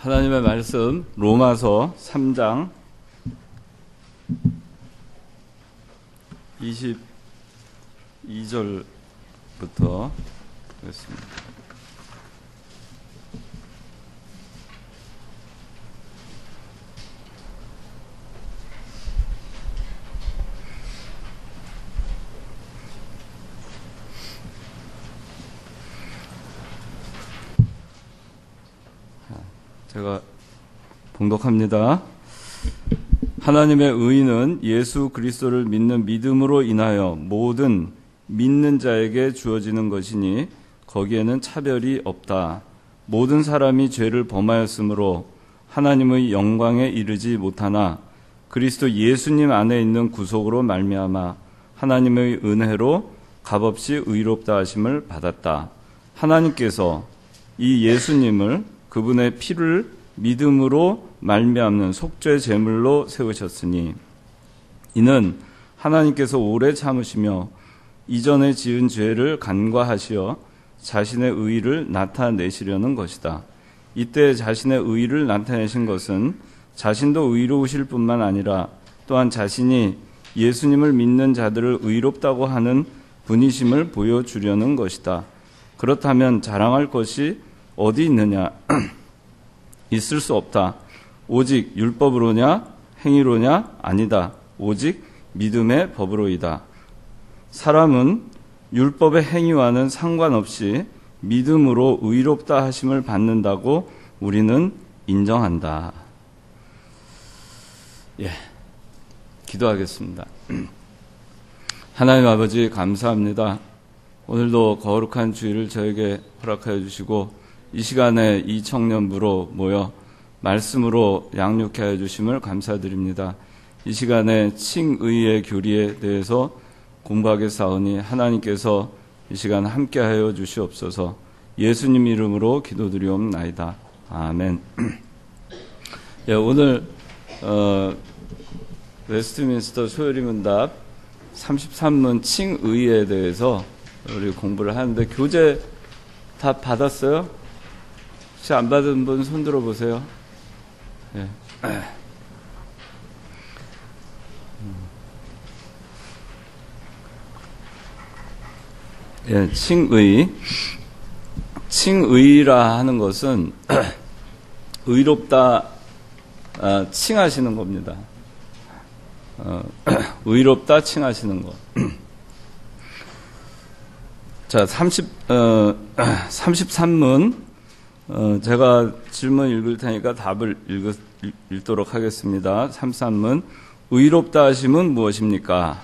하나님의 말씀 로마서 3장 22절부터 보겠습니다. 제가 봉독합니다. 하나님의 의는 예수 그리스도를 믿는 믿음으로 인하여 모든 믿는 자에게 주어지는 것이니 거기에는 차별이 없다. 모든 사람이 죄를 범하였으므로 하나님의 영광에 이르지 못하나 그리스도 예수님 안에 있는 구속으로 말미암아 하나님의 은혜로 값없이 의롭다 하심을 받았다. 하나님께서 이 예수님을 그분의 피를 믿음으로 말미암는 속죄 제물로 세우셨으니 이는 하나님께서 오래 참으시며 이전에 지은 죄를 간과하시어 자신의 의를 나타내시려는 것이다. 이때 자신의 의를 나타내신 것은 자신도 의로우실 뿐만 아니라 또한 자신이 예수님을 믿는 자들을 의롭다고 하는 분이심을 보여주려는 것이다. 그렇다면 자랑할 것이 어디 있느냐? 있을 수 없다. 오직 율법으로냐? 행위로냐? 아니다. 오직 믿음의 법으로이다. 사람은 율법의 행위와는 상관없이 믿음으로 의롭다 하심을 받는다고 우리는 인정한다. 기도하겠습니다. 하나님 아버지 감사합니다. 오늘도 거룩한 주일을 저에게 허락하여 주시고 이 시간에 이 청년부로 모여 말씀으로 양육해 하여 주심을 감사드립니다. 이 시간에 칭의의 교리에 대해서 공부하겠사오니 하나님께서 이 시간 함께하여 주시옵소서. 예수님 이름으로 기도드리옵나이다. 아멘. 오늘 웨스트민스터 소요리문답 33문 칭의에 대해서 우리 공부를 하는데 교재 다 받았어요? 혹시 안 받은 분 손 들어보세요. 칭의. 칭의라 하는 것은 의롭다 칭하시는 겁니다. 의롭다 칭하시는 것. 자, 33문 제가 질문 읽을 테니까 답을 읽도록 하겠습니다. 33문 의롭다 하심은 무엇입니까?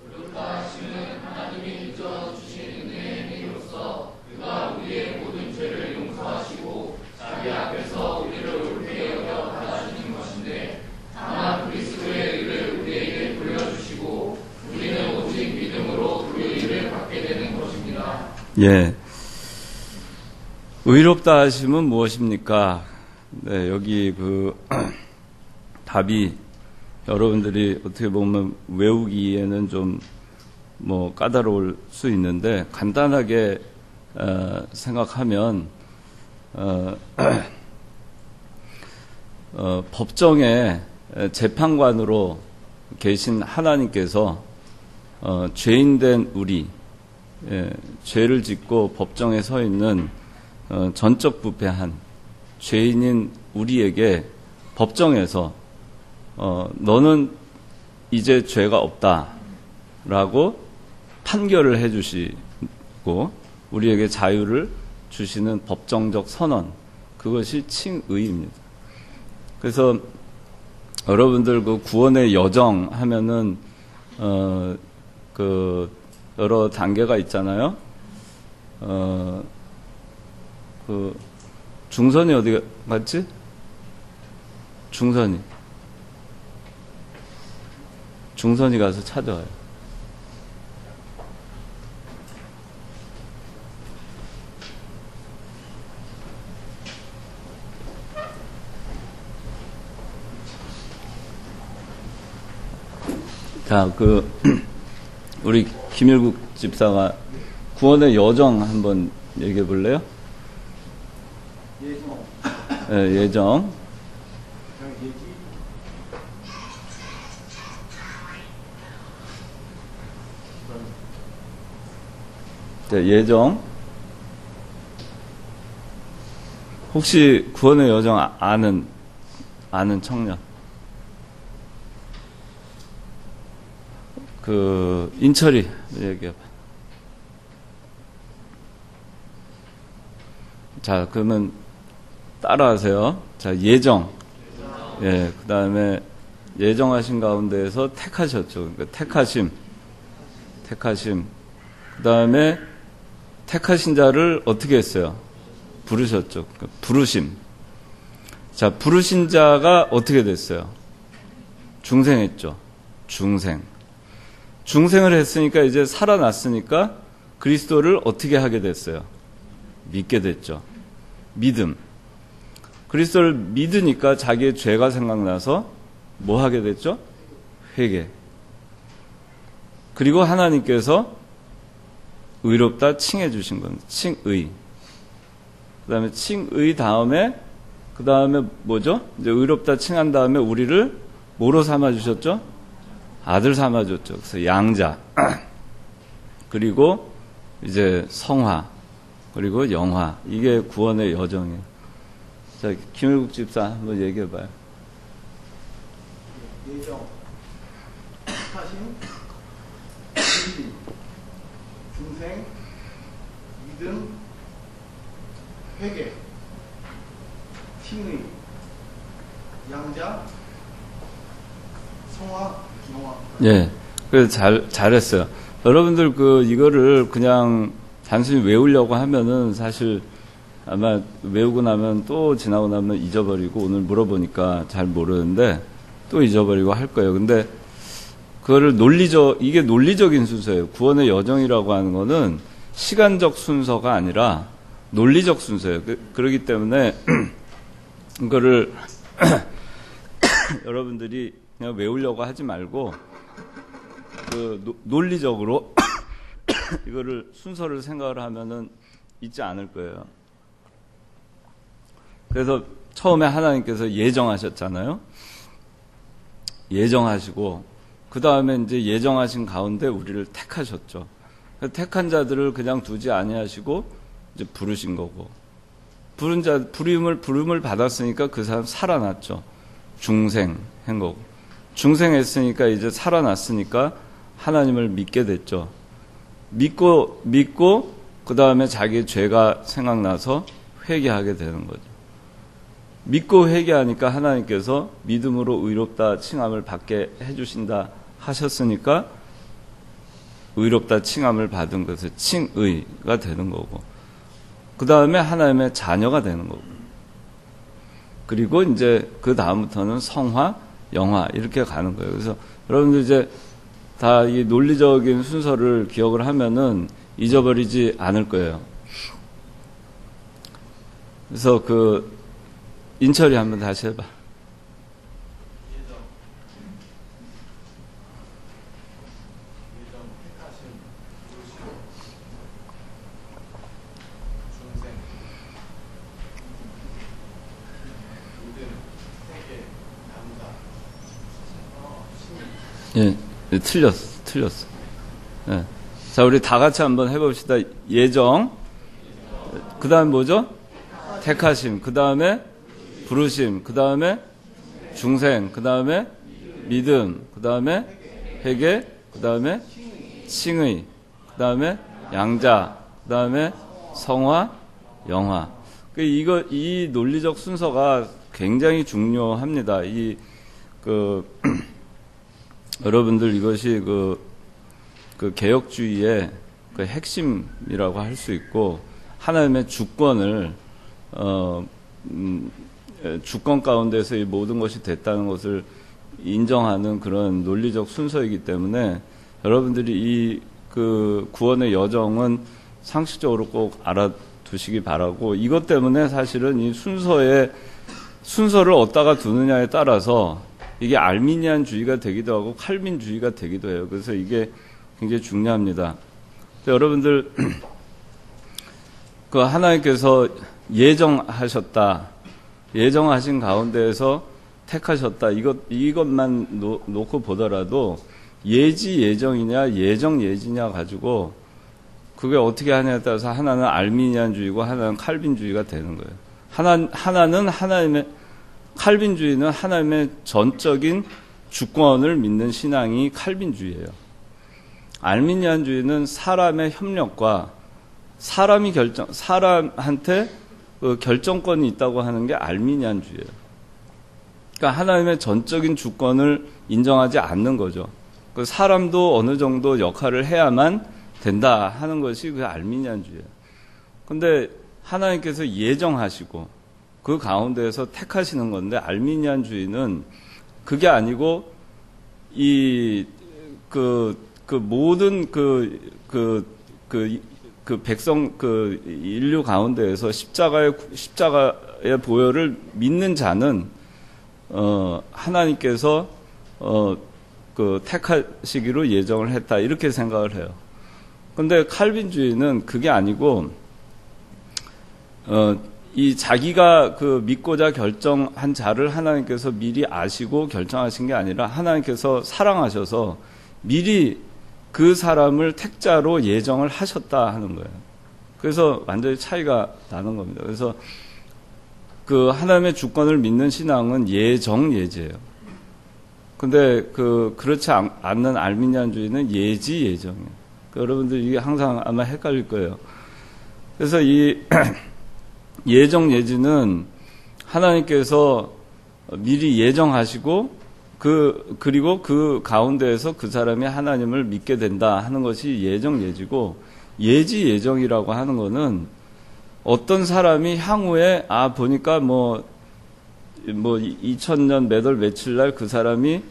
의롭다 하심은 하나님이 빚어 주신 은혜의 행위로서 그가 우리의 모든 죄를 용서하시고 자기 앞에서 우리를 옳게 여겨 받아주는 것인데 다만 그리스도의 의를 우리에게 돌려주시고 우리는 오직 믿음으로 그 의를 받게 되는 것입니다. 의롭다 하심은 무엇입니까? 여기 답이 여러분들이 어떻게 보면 외우기에는 좀 까다로울 수 있는데 간단하게 생각하면 법정의 재판관으로 계신 하나님께서 죄인된 우리 죄를 짓고 법정에 서 있는 전적 부패한 죄인인 우리에게 법정에서 너는 이제 죄가 없다라고 판결을 해주시고 우리에게 자유를 주시는 법정적 선언, 그것이 칭의입니다. 그래서 여러분들 구원의 여정 하면은 여러 단계가 있잖아요. 중선이 어디 갔지? 중선이 가서 찾아와요. 자, 우리 김일국 집사가 구원의 여정 한번 얘기해 볼래요? 예정. 예정. 혹시 구원의 여정 아는 청년? 인철이 얘기해봐. 자, 그러면 따라하세요. 자, 예정. 예, 그 다음에 예정하신 가운데에서 택하셨죠. 그러니까 택하심. 그 다음에 택하신 자를 어떻게 했어요? 부르셨죠. 그러니까 부르심. 자, 부르신 자가 어떻게 됐어요? 중생했죠. 중생을 했으니까 이제 살아났으니까 그리스도를 어떻게 하게 됐어요? 믿게 됐죠. 믿음. 그리스도를 믿으니까 자기의 죄가 생각나서 뭐 하게 됐죠? 회개. 그리고 하나님께서 의롭다 칭해 주신 겁니다. 칭의. 그 다음에 칭의 다음에 그 다음에 뭐죠? 이제 의롭다 칭한 다음에 우리를 뭐로 삼아 주셨죠? 아들 삼아 줬죠. 그래서 양자. 그리고 이제 성화. 그리고 영화. 이게 구원의 여정이에요. 자, 김일국 집사 한번 얘기해 봐요. 예정, 택하심, 진리, 중생, 믿음, 회개, 칭의, 양자, 성화, 영화. 예. 그래서 잘했어요. 여러분들 이거를 그냥 단순히 외우려고 하면은 사실 아마 외우고 나면 또 지나고 나면 잊어버리고 오늘 물어보니까 잘 모르는데 또 잊어버리고 할 거예요. 근데 그거를 이게 논리적인 순서예요. 구원의 여정이라고 하는 거는 시간적 순서가 아니라 논리적 순서예요. 그렇기 때문에 이거를 여러분들이 그냥 외우려고 하지 말고 논리적으로 이거를 순서를 생각을 하면은 잊지 않을 거예요. 그래서 처음에 하나님께서 예정하셨잖아요. 예정하시고 그 다음에 이제 예정하신 가운데 우리를 택하셨죠. 택한 자들을 그냥 두지 아니하시고 이제 부르신 거고 부름을 받았으니까 그 사람 살아났죠. 중생한 거고 중생했으니까 이제 살아났으니까 하나님을 믿게 됐죠. 믿고 그 다음에 자기의 죄가 생각나서 회개하게 되는 거죠. 믿고 회개하니까 하나님께서 믿음으로 의롭다 칭함을 받게 해주신다 하셨으니까 의롭다 칭함을 받은 것을 칭의가 되는 거고 그 다음에 하나님의 자녀가 되는 거고 그리고 이제 그 다음부터는 성화, 영화 이렇게 가는 거예요. 그래서 여러분들 이제 다 이 논리적인 순서를 기억을 하면은 잊어버리지 않을 거예요. 그래서 인철이 한번 다시 해봐. 예, 틀렸어. 예. 자, 우리 다 같이 한번 해봅시다. 예정. 그 다음 뭐죠? 택하심. 그 다음에 부르심. 그 다음에 중생. 그 다음에 믿음. 그 다음에 회개. 그 다음에 칭의. 그 다음에 양자. 그 다음에 성화, 영화. 이 논리적 순서가 굉장히 중요합니다. 여러분들 이것이 개혁주의의 핵심이라고 할 수 있고 하나님의 주권을 주권 가운데서 이 모든 것이 됐다는 것을 인정하는 그런 논리적 순서이기 때문에 여러분들이 구원의 여정은 상식적으로 꼭 알아두시기 바라고 이것 때문에 사실은 이 순서를 어디다가 두느냐에 따라서 이게 알미니안주의가 되기도 하고 칼빈주의가 되기도 해요. 그래서 이게 굉장히 중요합니다. 여러분들 하나님께서 예정하셨다. 예정하신 가운데에서 택하셨다. 이것만 놓고 보더라도 예지 예정이냐 예정 예지냐 가지고 그게 어떻게 하냐에 따라서 하나는 알미니안주의고 하나는 칼빈주의가 되는 거예요. 하나는 하나님의 칼빈주의는 하나님의 전적인 주권을 믿는 신앙이 칼빈주의예요. 알미니안주의는 사람의 협력과 사람한테 결정권이 있다고 하는 게 알미니안주의예요. 그러니까 하나님의 전적인 주권을 인정하지 않는 거죠. 그 사람도 어느 정도 역할을 해야만 된다 하는 것이 그 알미니안주의예요. 근데 하나님께서 예정하시고 그 가운데에서 택하시는 건데 알미니안주의는 그게 아니고 모든 백성 인류 가운데에서 십자가의 보혈을 믿는 자는 하나님께서 택하시기로 예정을 했다 이렇게 생각을 해요. 근데 칼빈주의는 그게 아니고 이 자기가 믿고자 결정한 자를 하나님께서 미리 아시고 결정하신 게 아니라 하나님께서 사랑하셔서 미리 그 사람을 택자로 예정을 하셨다 하는 거예요. 그래서 완전히 차이가 나는 겁니다. 그래서 하나님의 주권을 믿는 신앙은 예정예지예요. 근데 그렇지 않는 알미니안주의는 예지 예정이에요. 여러분들 이게 항상 아마 헷갈릴 거예요. 그래서 이 예정 예지는 하나님께서 미리 예정하시고 그리고 그 가운데에서 그 사람이 하나님을 믿게 된다 하는 것이 예정 예지고, 예지 예정이라고 하는 거는 어떤 사람이 향후에 보니까 2000년 몇 월 며칠 날 그 사람이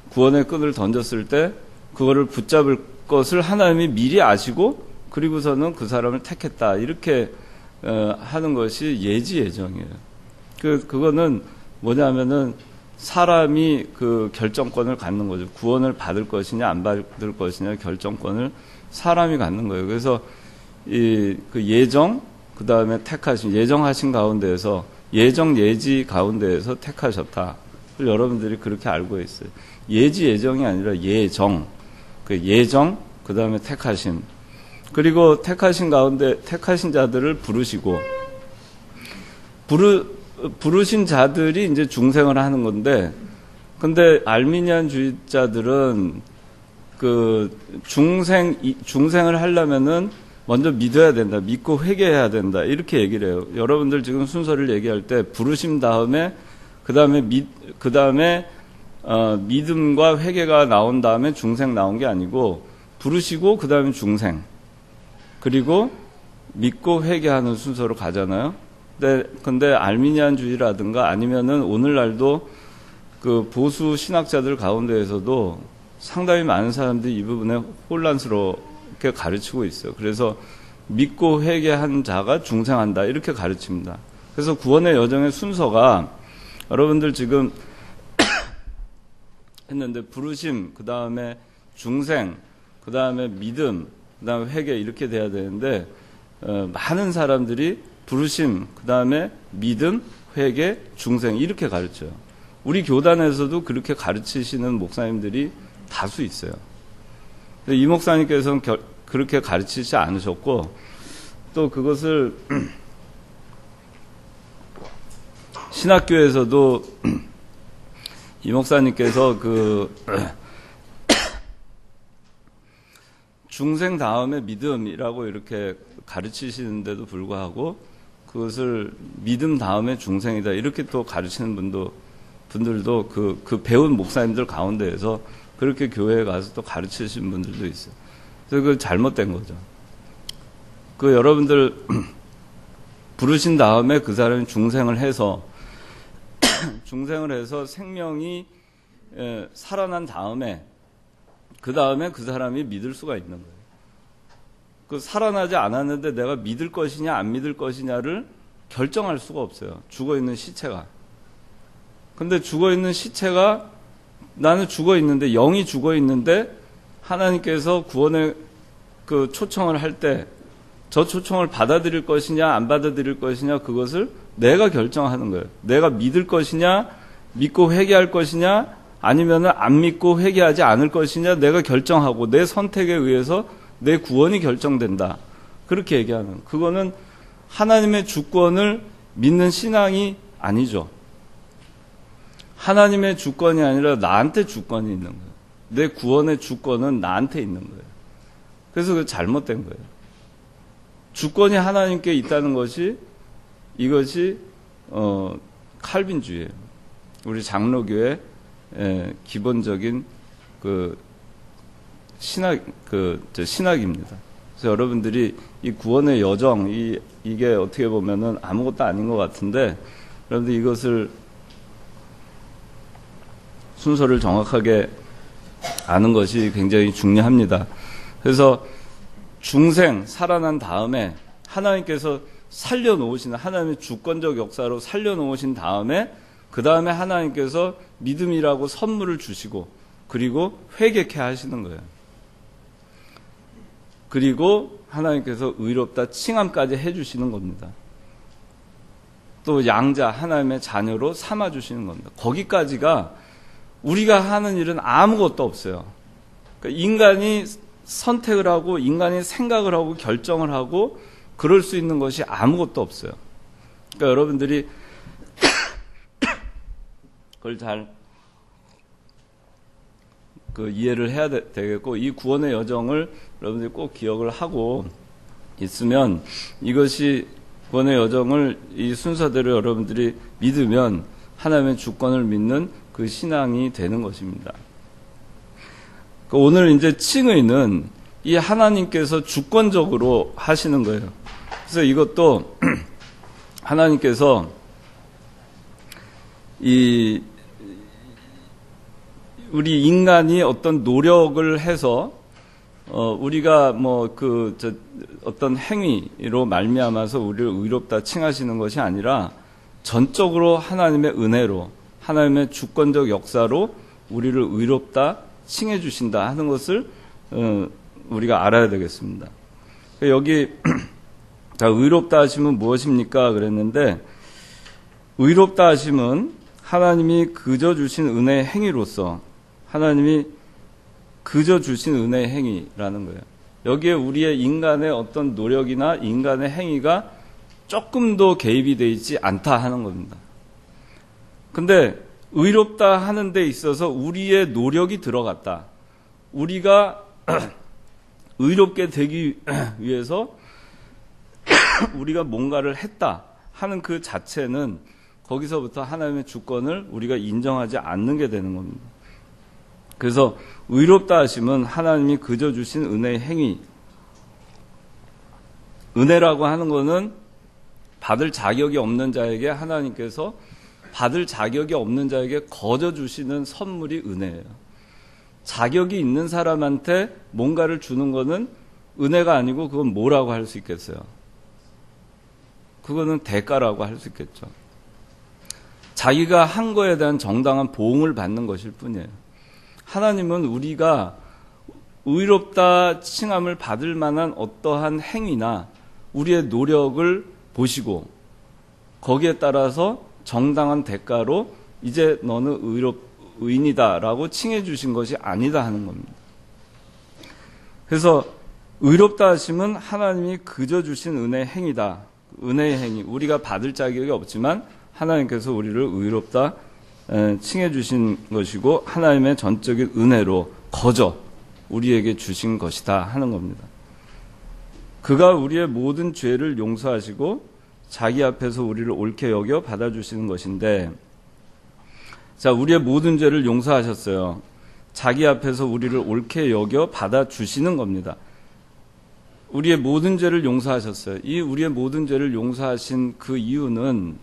구원의 끈을 던졌을 때 그거를 붙잡을 것을 하나님이 미리 아시고 그리고서는 그 사람을 택했다 이렇게 하는 것이 예지 예정이에요. 그거는 뭐냐면은 사람이 그 결정권을 갖는 거죠. 구원을 받을 것이냐 안 받을 것이냐 결정권을 사람이 갖는 거예요. 그래서 그 예정 그 다음에 택하신, 예정하신 가운데에서 예정 예지 가운데에서 택하셨다. 여러분들이 그렇게 알고 있어요. 예지 예정이 아니라 예정. 예정 그 다음에 택하심. 그리고 택하신 가운데 택하신 자들을 부르시고 부르신 자들이 이제 중생을 하는 건데, 근데 알미니안주의자들은 중생을 하려면은 먼저 믿어야 된다, 믿고 회개해야 된다 이렇게 얘기를 해요. 여러분들 지금 순서를 얘기할 때 부르심 다음에 그 다음에 믿음과 회개가 나온 다음에 중생 나온 게 아니고 부르시고 그 다음에 중생 그리고 믿고 회개하는 순서로 가잖아요. 근데 알미니안주의라든가 아니면은 오늘날도 그 보수 신학자들 가운데에서도 상당히 많은 사람들이 이 부분에 혼란스럽게 가르치고 있어요. 그래서 믿고 회개한 자가 중생한다 이렇게 가르칩니다. 그래서 구원의 여정의 순서가 여러분들 지금 했는데 부르심, 그 다음에 중생, 그 다음에 믿음, 그 다음에 회개 이렇게 돼야 되는데 많은 사람들이 부르심, 그 다음에 믿음, 회개, 중생 이렇게 가르쳐요. 우리 교단에서도 그렇게 가르치시는 목사님들이 다수 있어요. 이 목사님께서는 그렇게 가르치지 않으셨고 또 그것을 신학교에서도 이 목사님께서 중생 다음에 믿음이라고 이렇게 가르치시는데도 불구하고 그것을 믿음 다음에 중생이다 이렇게 또 가르치는 분들도 그 배운 목사님들 가운데에서 그렇게 교회에 가서 또 가르치시는 분들도 있어요. 그래서 그 잘못된 거죠. 여러분들 부르신 다음에 그 사람이 중생을 해서 생명이 살아난 다음에 그 다음에 그 사람이 믿을 수가 있는 거예요. 살아나지 않았는데 내가 믿을 것이냐 안 믿을 것이냐를 결정할 수가 없어요. 죽어있는 시체가. 근데 죽어있는 시체가 나는 죽어있는데 영이 죽어있는데 하나님께서 구원의 초청을 할 때 저 초청을 받아들일 것이냐 안 받아들일 것이냐 그것을 내가 결정하는 거예요. 내가 믿을 것이냐 믿고 회개할 것이냐 아니면은 안 믿고 회개하지 않을 것이냐 내가 결정하고 내 선택에 의해서 내 구원이 결정된다. 그렇게 얘기하는 그거는 하나님의 주권을 믿는 신앙이 아니죠. 하나님의 주권이 아니라 나한테 주권이 있는 거예요. 내 구원의 주권은 나한테 있는 거예요. 그래서 그게 잘못된 거예요. 주권이 하나님께 있다는 것이 이것이 칼빈주의예요. 우리 장로교의 기본적인 그 신학입니다. 그래서 여러분들이 이 구원의 여정 이게 어떻게 보면은 아무것도 아닌 것 같은데 여러분들 이것을 순서를 정확하게 아는 것이 굉장히 중요합니다. 그래서 중생 살아난 다음에 하나님께서 살려놓으신 하나님의 주권적 역사로 살려놓으신 다음에 그 다음에 하나님께서 믿음이라고 선물을 주시고 그리고 회개케 하시는 거예요. 그리고 하나님께서 의롭다 칭함까지 해주시는 겁니다. 또 양자 하나님의 자녀로 삼아주시는 겁니다. 거기까지가 우리가 하는 일은 아무것도 없어요. 그러니까 인간이 선택을 하고 인간이 생각을 하고 결정을 하고 그럴 수 있는 것이 아무것도 없어요. 그러니까 여러분들이 그걸 잘 이해를 해야 되겠고 이 구원의 여정을 여러분들이 꼭 기억을 하고 있으면 이것이 구원의 여정을 이 순서대로 여러분들이 믿으면 하나님의 주권을 믿는 그 신앙이 되는 것입니다. 오늘 이제 칭의는 이 하나님께서 주권적으로 하시는 거예요. 그래서 이것도 하나님께서 우리 인간이 어떤 노력을 해서 우리가 어떤 행위로 말미암아서 우리를 의롭다 칭하시는 것이 아니라 전적으로 하나님의 은혜로 하나님의 주권적 역사로 우리를 의롭다 칭해 주신다 하는 것을 우리가 알아야 되겠습니다. 여기 자, 의롭다 하심은 무엇입니까? 그랬는데 의롭다 하심은 하나님이 그저 주신 은혜의 행위로서 하나님이 그저 주신 은혜의 행위라는 거예요. 여기에 우리의 인간의 어떤 노력이나 인간의 행위가 조금도 개입이 되어 있지 않다 하는 겁니다. 근데 의롭다 하는 데 있어서 우리의 노력이 들어갔다. 우리가 의롭게 되기 위해서 우리가 뭔가를 했다 하는 그 자체는 거기서부터 하나님의 주권을 우리가 인정하지 않는 게 되는 겁니다. 그래서 의롭다 하심은 하나님이 그저 주신 은혜의 행위. 은혜라고 하는 것은 받을 자격이 없는 자에게 하나님께서 받을 자격이 없는 자에게 거저 주시는 선물이 은혜예요. 자격이 있는 사람한테 뭔가를 주는 것은 은혜가 아니고 그건 뭐라고 할 수 있겠어요? 그거는 대가라고 할 수 있겠죠. 자기가 한 거에 대한 정당한 보응을 받는 것일 뿐이에요. 하나님은 우리가 의롭다 칭함을 받을 만한 어떠한 행위나 우리의 노력을 보시고 거기에 따라서 정당한 대가로 이제 너는 의인이다라고 칭해 주신 것이 아니다 하는 겁니다. 그래서 의롭다 하심은 하나님이 그저 주신 은혜의 행위다. 은혜의 행위. 우리가 받을 자격이 없지만 하나님께서 우리를 의롭다 칭해 주신 것이고 하나님의 전적인 은혜로 거저 우리에게 주신 것이다 하는 겁니다. 그가 우리의 모든 죄를 용서하시고 자기 앞에서 우리를 옳게 여겨 받아주시는 것인데, 자, 우리의 모든 죄를 용서하셨어요. 자기 앞에서 우리를 옳게 여겨 받아주시는 겁니다. 우리의 모든 죄를 용서하셨어요. 이 우리의 모든 죄를 용서하신 그 이유는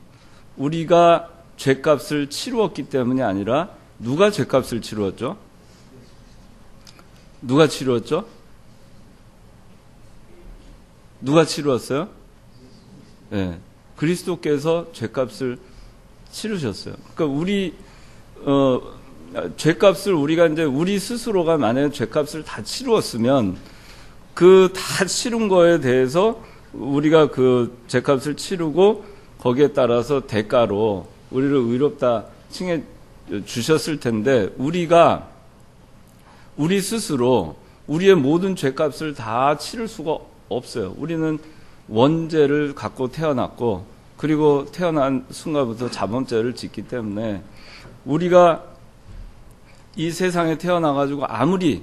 우리가 죄값을 치루었기 때문이 아니라 누가 죄값을 치루었죠? 누가 치루었죠? 누가 치루었어요? 네, 그리스도께서 죄값을 치르셨어요. 그러니까 죄값을 우리가 이제 우리 스스로가 만약에 죄값을 다 치루었으면 그 다 치른 거에 대해서 우리가 그 죄값을 치르고 거기에 따라서 대가로 우리를 의롭다 칭해 주셨을 텐데 우리 스스로 우리의 모든 죄값을 다 치를 수가 없어요. 우리는 원죄를 갖고 태어났고 그리고 태어난 순간부터 자범죄를 짓기 때문에 우리가 이 세상에 태어나가지고 아무리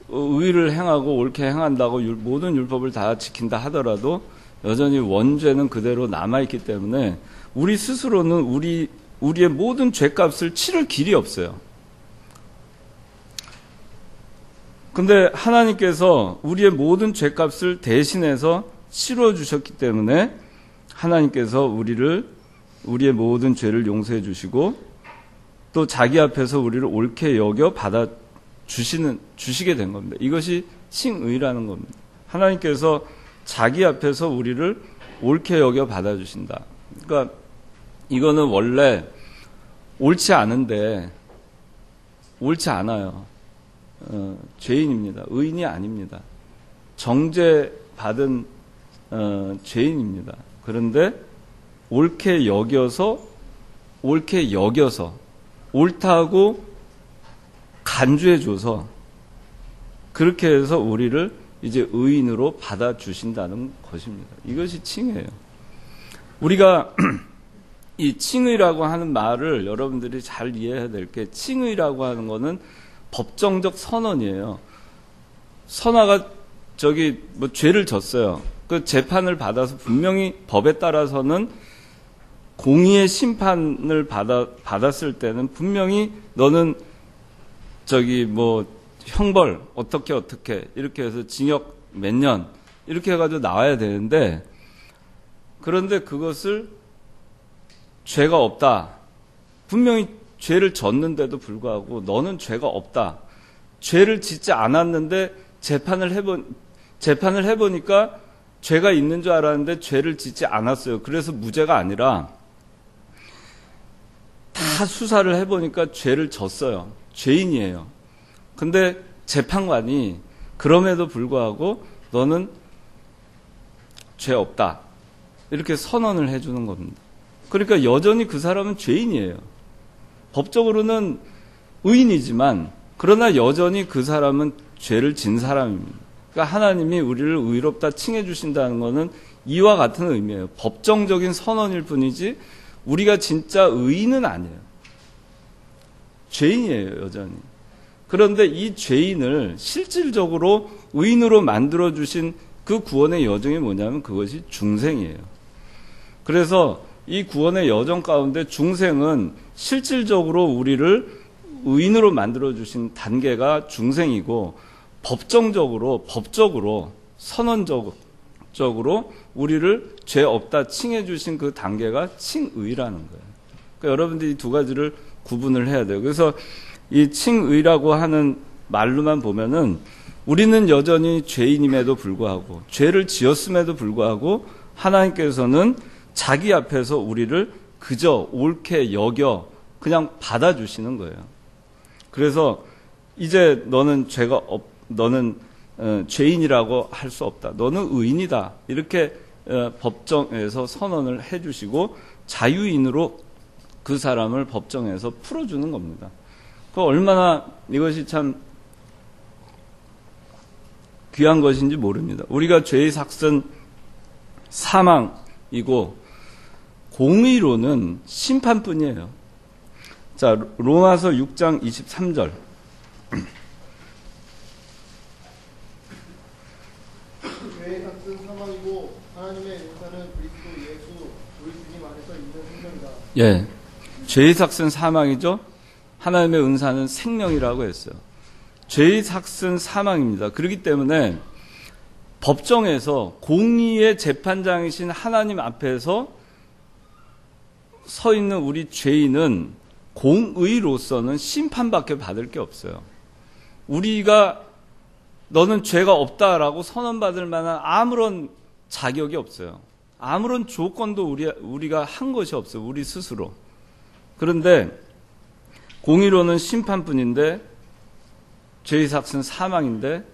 의를 행하고 옳게 행한다고 모든 율법을 다 지킨다 하더라도 여전히 원죄는 그대로 남아있기 때문에 우리 스스로는 우리의 모든 죄값을 치를 길이 없어요. 근데 하나님께서 우리의 모든 죄값을 대신해서 치러 주셨기 때문에 하나님께서 우리의 모든 죄를 용서해 주시고 또 자기 앞에서 우리를 옳게 여겨 받아 주시게 된 겁니다. 이것이 칭의라는 겁니다. 하나님께서 자기 앞에서 우리를 옳게 여겨 받아 주신다. 그러니까 이거는 원래 옳지 않은데 옳지 않아요. 죄인입니다. 의인이 아닙니다. 정죄받은 죄인입니다. 그런데 옳게 여겨서 옳다고 간주해줘서 그렇게 해서 우리를 이제 의인으로 받아주신다는 것입니다. 이것이 칭의예요. 우리가 이 칭의라고 하는 말을 여러분들이 잘 이해해야 될 게 칭의라고 하는 거는 법정적 선언이에요. 선아가 죄를 졌어요. 그 재판을 받아서 분명히 법에 따라서는 공의의 심판을 받았을 때는 분명히 너는 형벌 어떻게 이렇게 해서 징역 몇 년 이렇게 해가지고 나와야 되는데 그런데 그것을 죄가 없다. 분명히 죄를 졌는데도 불구하고 너는 죄가 없다. 죄를 짓지 않았는데 재판을 해보니까 죄가 있는 줄 알았는데 죄를 짓지 않았어요. 그래서 무죄가 아니라 다 수사를 해보니까 죄를 졌어요. 죄인이에요. 근데 재판관이 그럼에도 불구하고 너는 죄 없다. 이렇게 선언을 해주는 겁니다. 그러니까 여전히 그 사람은 죄인이에요. 법적으로는 의인이지만 그러나 여전히 그 사람은 죄를 진 사람입니다. 그러니까 하나님이 우리를 의롭다 칭해 주신다는 것은 이와 같은 의미예요. 법정적인 선언일 뿐이지 우리가 진짜 의인은 아니에요. 죄인이에요, 여전히. 그런데 이 죄인을 실질적으로 의인으로 만들어주신 그 구원의 여정이 뭐냐면 그것이 중생이에요. 그래서 이 구원의 여정 가운데 중생은 실질적으로 우리를 의인으로 만들어주신 단계가 중생이고 법적으로, 선언적으로 우리를 죄 없다 칭해주신 그 단계가 칭의라는 거예요. 그러니까 여러분들이 이 두 가지를 구분을 해야 돼요. 그래서 이 칭의라고 하는 말로만 보면은 우리는 여전히 죄인임에도 불구하고 죄를 지었음에도 불구하고 하나님께서는 자기 앞에서 우리를 그저 옳게 여겨 그냥 받아주시는 거예요. 그래서 이제 너는 죄인이라고 할 수 없다. 너는 의인이다. 이렇게 법정에서 선언을 해주시고 자유인으로 그 사람을 법정에서 풀어주는 겁니다. 그 얼마나 이것이 참 귀한 것인지 모릅니다. 우리가 죄의 삭은 사망이고 공의로는 심판뿐이에요. 자, 로마서 6장 23절. 죄의 삭은 사망이고 하나님의 은사는 그리스도 예수 우리 주님 안에서 있는 생명이다. 예, 죄의 삭은 사망이죠. 하나님의 은사는 생명이라고 했어요. 죄의 삭은 사망입니다. 그렇기 때문에 법정에서 공의의 재판장이신 하나님 앞에서 서 있는 우리 죄인은 공의로서는 심판밖에 받을 게 없어요. 우리가 너는 죄가 없다라고 선언받을 만한 아무런 자격이 없어요. 아무런 조건도 우리가 한 것이 없어요. 우리 스스로. 그런데 공의로는 심판뿐인데 죄의 삭은 사망인데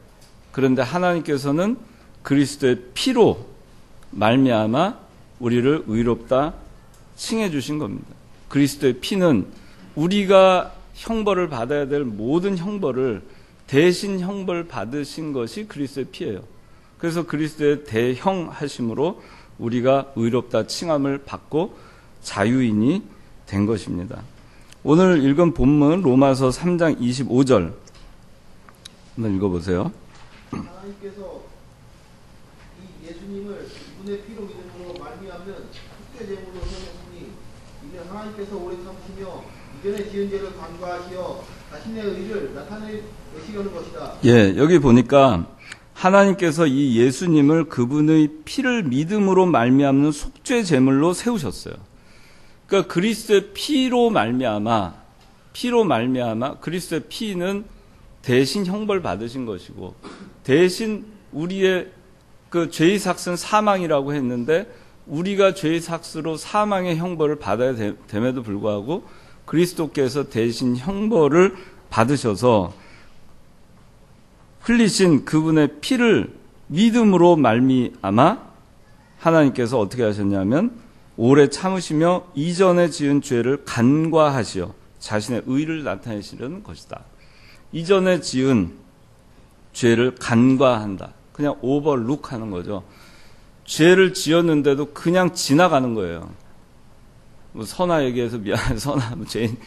그런데 하나님께서는 그리스도의 피로 말미암아 우리를 의롭다 칭해 주신 겁니다. 그리스도의 피는 우리가 형벌을 받아야 될 모든 형벌을 대신 형벌 받으신 것이 그리스도의 피예요. 그래서 그리스도의 대형하심으로 우리가 의롭다 칭함을 받고 자유인이 된 것입니다. 오늘 읽은 본문 로마서 3장 25절 한번 읽어보세요. 하나님께서 이 예수님을 그분의 피로 믿음으로 말미암는 속죄제물로 세우셨으니 이제 하나님께서 오래 참으시며 이전에 지은 죄를 간과하시어 자신의 의를 나타내시려는 것이다. 예, 여기 보니까 하나님께서 이 예수님을 그분의 피를 믿음으로 말미암는 속죄 제물로 세우셨어요. 그러니까 그리스도의 피로 말미암아 그리스도의 피는 대신 형벌 받으신 것이고 대신 우리의 그 죄의 삭은 사망이라고 했는데 우리가 죄의 삭스로 사망의 형벌을 받아야 됨에도 불구하고 그리스도께서 대신 형벌을 받으셔서 흘리신 그분의 피를 믿음으로 말미암아 하나님께서 어떻게 하셨냐면 오래 참으시며 이전에 지은 죄를 간과하시어 자신의 의를 나타내시려는 것이다. 이전에 지은 죄를 간과한다. 그냥 오버룩하는 거죠. 죄를 지었는데도 그냥 지나가는 거예요. 뭐 선아 얘기해서 미안해, 선아 죄인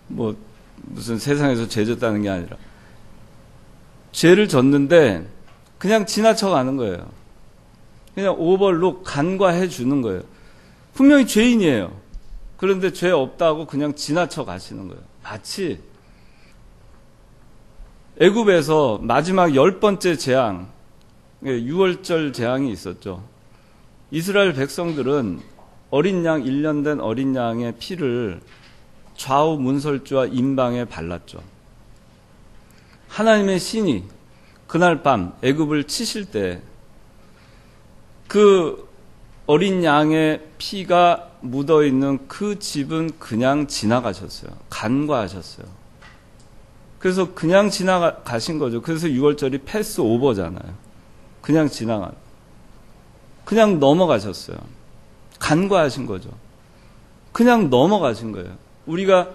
뭐 무슨 세상에서 죄 졌다는 게 아니라 죄를 졌는데 그냥 지나쳐 가는 거예요. 그냥 오버룩 간과해 주는 거예요. 분명히 죄인이에요. 그런데 죄 없다고 그냥 지나쳐 가시는 거예요. 마치 애굽에서 마지막 10번째 재앙, 6월절 재앙이 있었죠. 이스라엘 백성들은 어린 양, 1년 된 어린 양의 피를 좌우 문설주와 임방에 발랐죠. 하나님의 신이 그날 밤 애굽을 치실 때 그 어린 양의 피가 묻어있는 그 집은 그냥 지나가셨어요. 간과하셨어요. 그래서 그냥 지나가신 거죠. 그래서 6월절이 패스 오버잖아요. 그냥 그냥 넘어가셨어요. 간과하신 거죠. 그냥 넘어가신 거예요. 우리가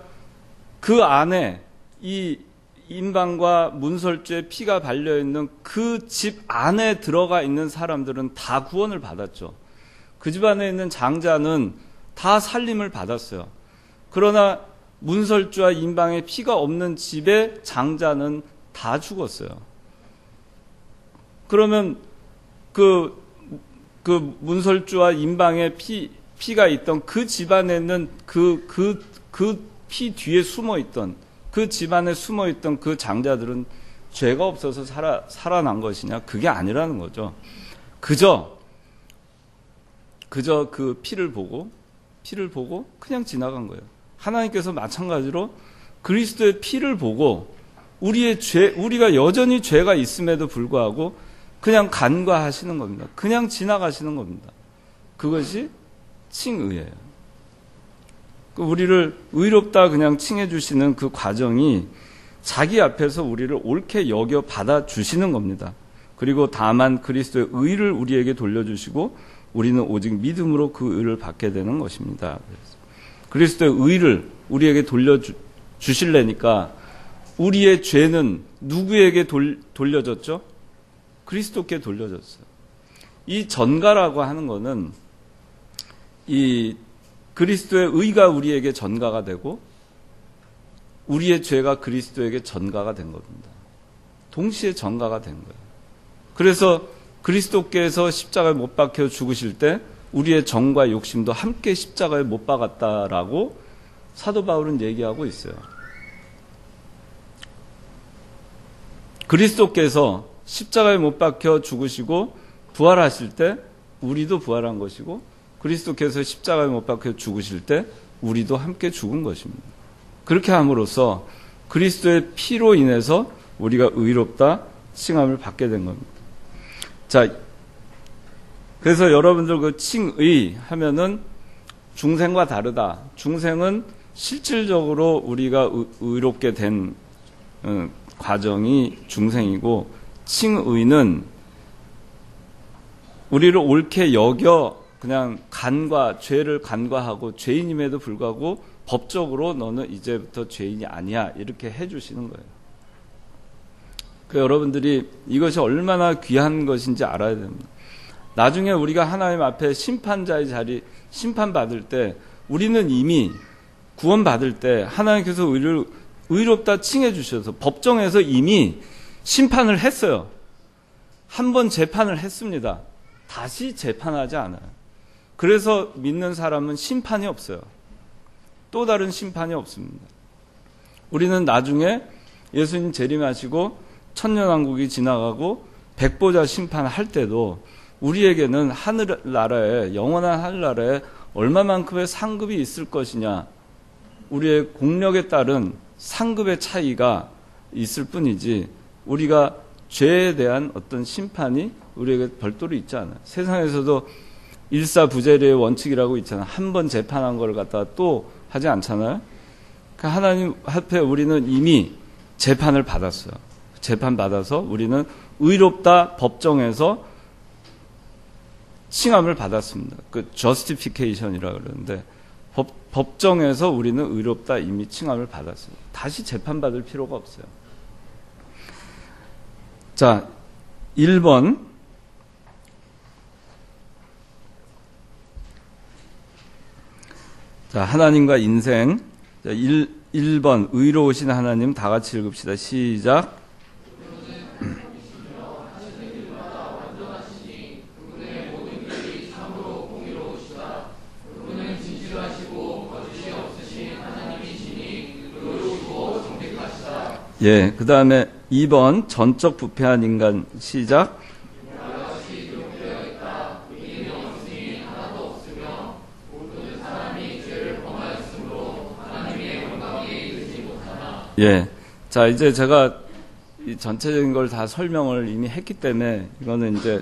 그 안에 이 임방과 문설주에 피가 발려있는 그 집 안에 들어가 있는 사람들은 다 구원을 받았죠. 그 집 안에 있는 장자는 다 살림을 받았어요. 그러나 문설주와 임방에 피가 없는 집의 장자는 다 죽었어요. 그러면 그 문설주와 임방에 피가 있던 그 집안에는 그 피 뒤에 숨어있던 그 집안에 숨어있던 그 장자들은 죄가 없어서 살아난 것이냐? 그게 아니라는 거죠. 그저 그 피를 보고 그냥 지나간 거예요. 하나님께서 마찬가지로 그리스도의 피를 보고 우리가 여전히 죄가 있음에도 불구하고 그냥 간과하시는 겁니다. 그냥 지나가시는 겁니다. 그것이 칭의예요. 우리를 의롭다 그냥 칭해 주시는 그 과정이 자기 앞에서 우리를 옳게 여겨 받아 주시는 겁니다. 그리고 다만 그리스도의 의를 우리에게 돌려주시고 우리는 오직 믿음으로 그 의를 받게 되는 것입니다. 그리스도의 의를 우리에게 돌려주실래니까 우리의 죄는 누구에게 돌려졌죠? 그리스도께 돌려졌어요. 이 전가라고 하는 거는 이 그리스도의 의가 우리에게 전가가 되고 우리의 죄가 그리스도에게 전가가 된 겁니다. 동시에 전가가 된 거예요. 그래서 그리스도께서 십자가에 못 박혀 죽으실 때 우리의 정과 욕심도 함께 십자가에 못 박았다라고 사도 바울은 얘기하고 있어요. 그리스도께서 십자가에 못 박혀 죽으시고 부활하실 때 우리도 부활한 것이고 그리스도께서 십자가에 못 박혀 죽으실 때 우리도 함께 죽은 것입니다. 그렇게 함으로써 그리스도의 피로 인해서 우리가 의롭다 칭함을 받게 된 겁니다. 자, 그래서 여러분들 그 칭의 하면은 중생과 다르다. 중생은 실질적으로 우리가 의롭게 된 과정이 중생이고 칭의는 우리를 옳게 여겨 그냥 죄를 간과하고 죄인임에도 불구하고 법적으로 너는 이제부터 죄인이 아니야 이렇게 해주시는 거예요. 그 여러분들이 이것이 얼마나 귀한 것인지 알아야 됩니다. 나중에 우리가 하나님 앞에 심판자의 자리 심판받을 때 우리는 이미 구원받을 때 하나님께서 우리를 의롭다 칭해 주셔서 법정에서 이미 심판을 했어요. 한 번 재판을 했습니다. 다시 재판하지 않아요. 그래서 믿는 사람은 심판이 없어요. 또 다른 심판이 없습니다. 우리는 나중에 예수님 재림하시고 천년왕국이 지나가고 백보자 심판할 때도 우리에게는 하늘나라에 영원한 하늘나라에 얼마만큼의 상급이 있을 것이냐 우리의 공력에 따른 상급의 차이가 있을 뿐이지 우리가 죄에 대한 어떤 심판이 우리에게 별도로 있지 않아요. 세상에서도 일사부재리의 원칙이라고 있잖아요. 한 번 재판한 걸 갖다가 또 하지 않잖아요. 그러니까 하나님 앞에 우리는 이미 재판을 받았어요. 재판받아서 우리는 의롭다 법정에서 칭함을 받았습니다. 그 justification이라고 그러는데 법정에서 우리는 의롭다 이미 칭함을 받았어요. 다시 재판받을 필요가 없어요. 자, 1번 자, 하나님과 인생. 자, 1번 의로우신 하나님 다 같이 읽읍시다. 시작. 예, 그 다음에 2번 전적 부패한 인간. 시작. 예. 자, 이제 제가 이 전체적인 걸 다 설명을 이미 했기 때문에 이거는 이제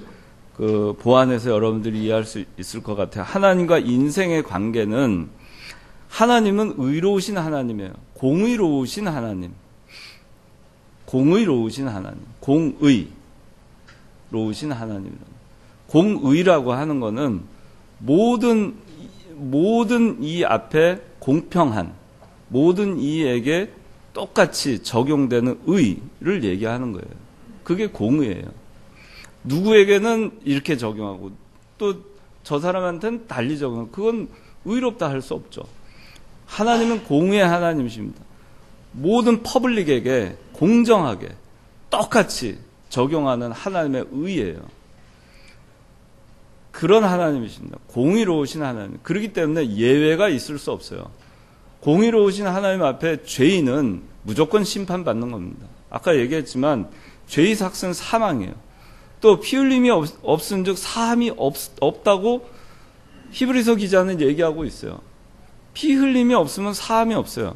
그 보완해서 여러분들이 이해할 수 있을 것 같아요. 하나님과 인생의 관계는 하나님은 의로우신 하나님이에요. 공의로우신 하나님. 공의로우신 하나님. 공의로우신 하나님. 공의라고 하는 거는 모든 이 앞에 공평한 모든 이에게 똑같이 적용되는 의를 얘기하는 거예요. 그게 공의예요. 누구에게는 이렇게 적용하고 또 저 사람한테는 달리 적용하고 그건 의롭다 할 수 없죠. 하나님은 공의의 하나님이십니다. 모든 퍼블릭에게 공정하게 똑같이 적용하는 하나님의 의예요. 그런 하나님이십니다. 공의로우신 하나님. 그렇기 때문에 예외가 있을 수 없어요. 공의로우신 하나님 앞에 죄인은 무조건 심판받는 겁니다. 아까 얘기했지만 죄의 삭은 사망이에요. 또 피 흘림이 없은 즉 사함이 없다고 히브리서 기자는 얘기하고 있어요. 피 흘림이 없으면 사함이 없어요.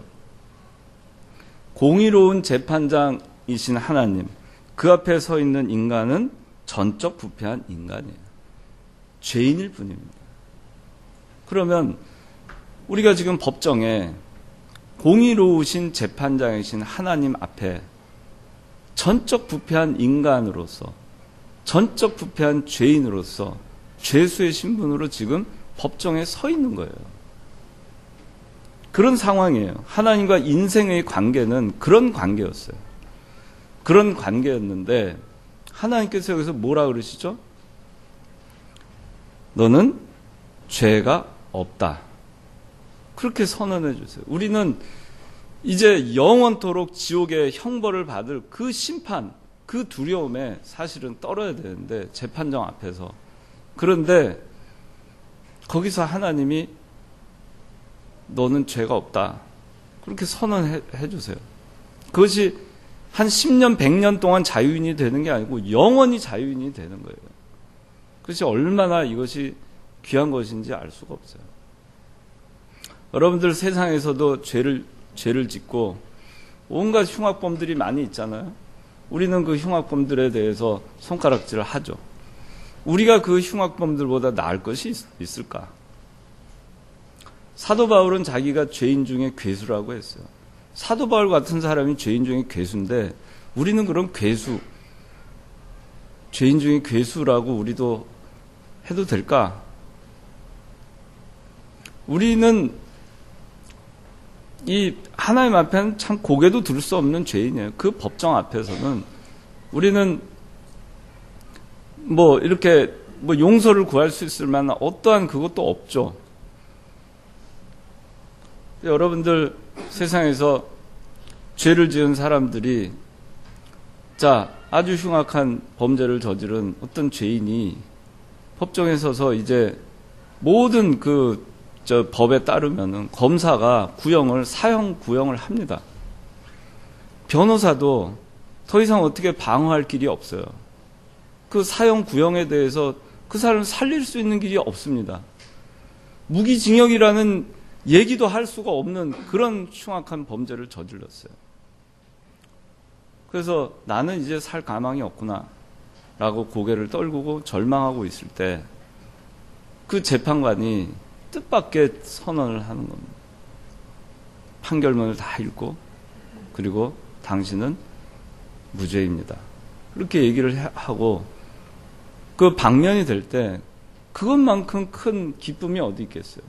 공의로운 재판장이신 하나님, 그 앞에 서 있는 인간은 전적 부패한 인간이에요. 죄인일 뿐입니다. 그러면 우리가 지금 법정에 공의로우신 재판장이신 하나님 앞에 전적 부패한 인간으로서 전적 부패한 죄인으로서 죄수의 신분으로 지금 법정에 서 있는 거예요. 그런 상황이에요. 하나님과 인생의 관계는 그런 관계였어요. 그런 관계였는데 하나님께서 여기서 뭐라 그러시죠? 너는 죄가 없다. 그렇게 선언해 주세요. 우리는 이제 영원토록 지옥의 형벌을 받을 그 심판, 그 두려움에 사실은 떨어야 되는데 재판정 앞에서. 그런데 거기서 하나님이 너는 죄가 없다. 그렇게 선언해 주세요. 그것이 한 10년, 100년 동안 자유인이 되는 게 아니고 영원히 자유인이 되는 거예요. 그것이 얼마나 이것이 귀한 것인지 알 수가 없어요. 여러분들 세상에서도 죄를 짓고 온갖 흉악범들이 많이 있잖아요. 우리는 그 흉악범들에 대해서 손가락질을 하죠. 우리가 그 흉악범들보다 나을 것이 있을까? 사도 바울은 자기가 죄인 중에 괴수라고 했어요. 사도 바울 같은 사람이 죄인 중에 괴수인데 우리는 그런 죄인 중에 괴수라고 우리도 해도 될까? 우리는 이 하나님 앞에는 참 고개도 들 수 없는 죄인이에요. 그 법정 앞에서는 우리는 이렇게 용서를 구할 수 있을 만한 어떠한 그것도 없죠. 여러분들 세상에서 죄를 지은 사람들이 아주 흉악한 범죄를 저지른 어떤 죄인이 법정에 서서 이제 모든 법에 따르면은 검사가 사형 구형을 합니다. 변호사도 더 이상 어떻게 방어할 길이 없어요. 그 사형 구형에 대해서 그 사람을 살릴 수 있는 길이 없습니다. 무기징역이라는 얘기도 할 수가 없는 그런 흉악한 범죄를 저질렀어요. 그래서 나는 이제 살 가망이 없구나 라고 고개를 떨구고 절망하고 있을 때 그 재판관이 뜻밖의 선언을 하는 겁니다. 판결문을 다 읽고 그리고 당신은 무죄입니다. 그렇게 얘기를 하고 그 방면이 될 때 그것만큼 큰 기쁨이 어디 있겠어요.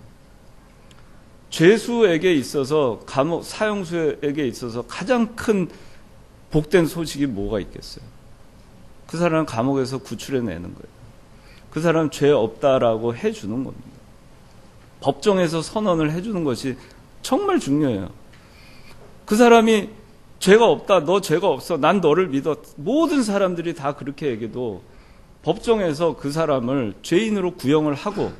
죄수에게 있어서 사형수에게 있어서 가장 큰 복된 소식이 뭐가 있겠어요. 그 사람은 감옥에서 구출해내는 거예요. 그 사람은 죄 없다라고 해주는 겁니다. 법정에서 선언을 해주는 것이 정말 중요해요. 그 사람이 죄가 없다, 너 죄가 없어, 난 너를 믿어. 모든 사람들이 다 그렇게 얘기해도 법정에서 그 사람을 죄인으로 구형을 하고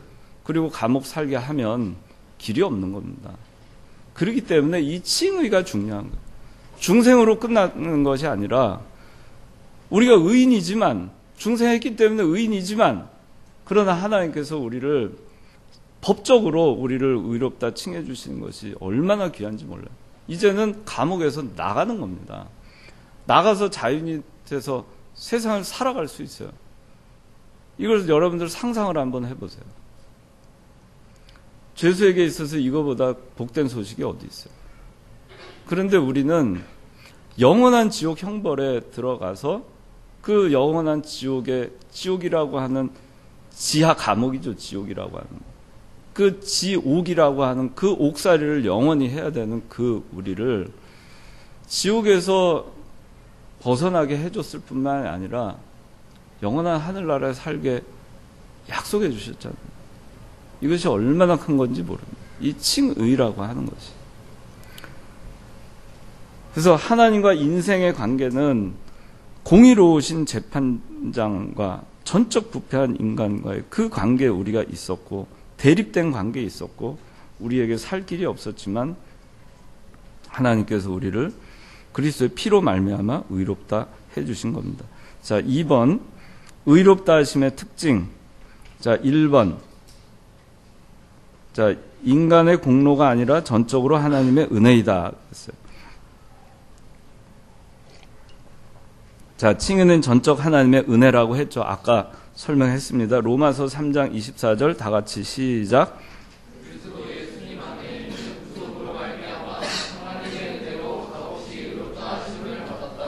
그리고 감옥 살게 하면 길이 없는 겁니다. 그렇기 때문에 이 칭의가 중요한 거예요. 중생으로 끝나는 것이 아니라 우리가 의인이지만 중생했기 때문에 의인이지만 그러나 하나님께서 법적으로 우리를 의롭다 칭해 주시는 것이 얼마나 귀한지 몰라요. 이제는 감옥에서 나가는 겁니다. 나가서 자유인이 돼서 세상을 살아갈 수 있어요. 이걸 여러분들 상상을 한번 해보세요. 죄수에게 있어서 이거보다 복된 소식이 어디 있어요. 그런데 우리는 영원한 지옥 형벌에 들어가서 그 영원한 지옥이라고 하는 지하 감옥이죠. 지옥이라고 하는 그 지옥이라고 하는 그 옥살이를 영원히 해야 되는 그 우리를 지옥에서 벗어나게 해줬을 뿐만 아니라 영원한 하늘나라에 살게 약속해 주셨잖아요. 이것이 얼마나 큰 건지 모릅니다. 이 칭의라고 하는 것이. 그래서 하나님과 인생의 관계는 공의로우신 재판장과 전적 부패한 인간과의 그 관계에 우리가 있었고 대립된 관계에 있었고 우리에게 살 길이 없었지만 하나님께서 우리를 그리스도의 피로 말미암아 의롭다 해주신 겁니다. 자, 2번 의롭다 하심의 특징. 자, 1번 자, 인간의 공로가 아니라 전적으로 하나님의 은혜이다 했어요. 자, 칭의는 전적 하나님의 은혜라고 했죠. 아까 설명했습니다. 로마서 3장 24절 다 같이 시작.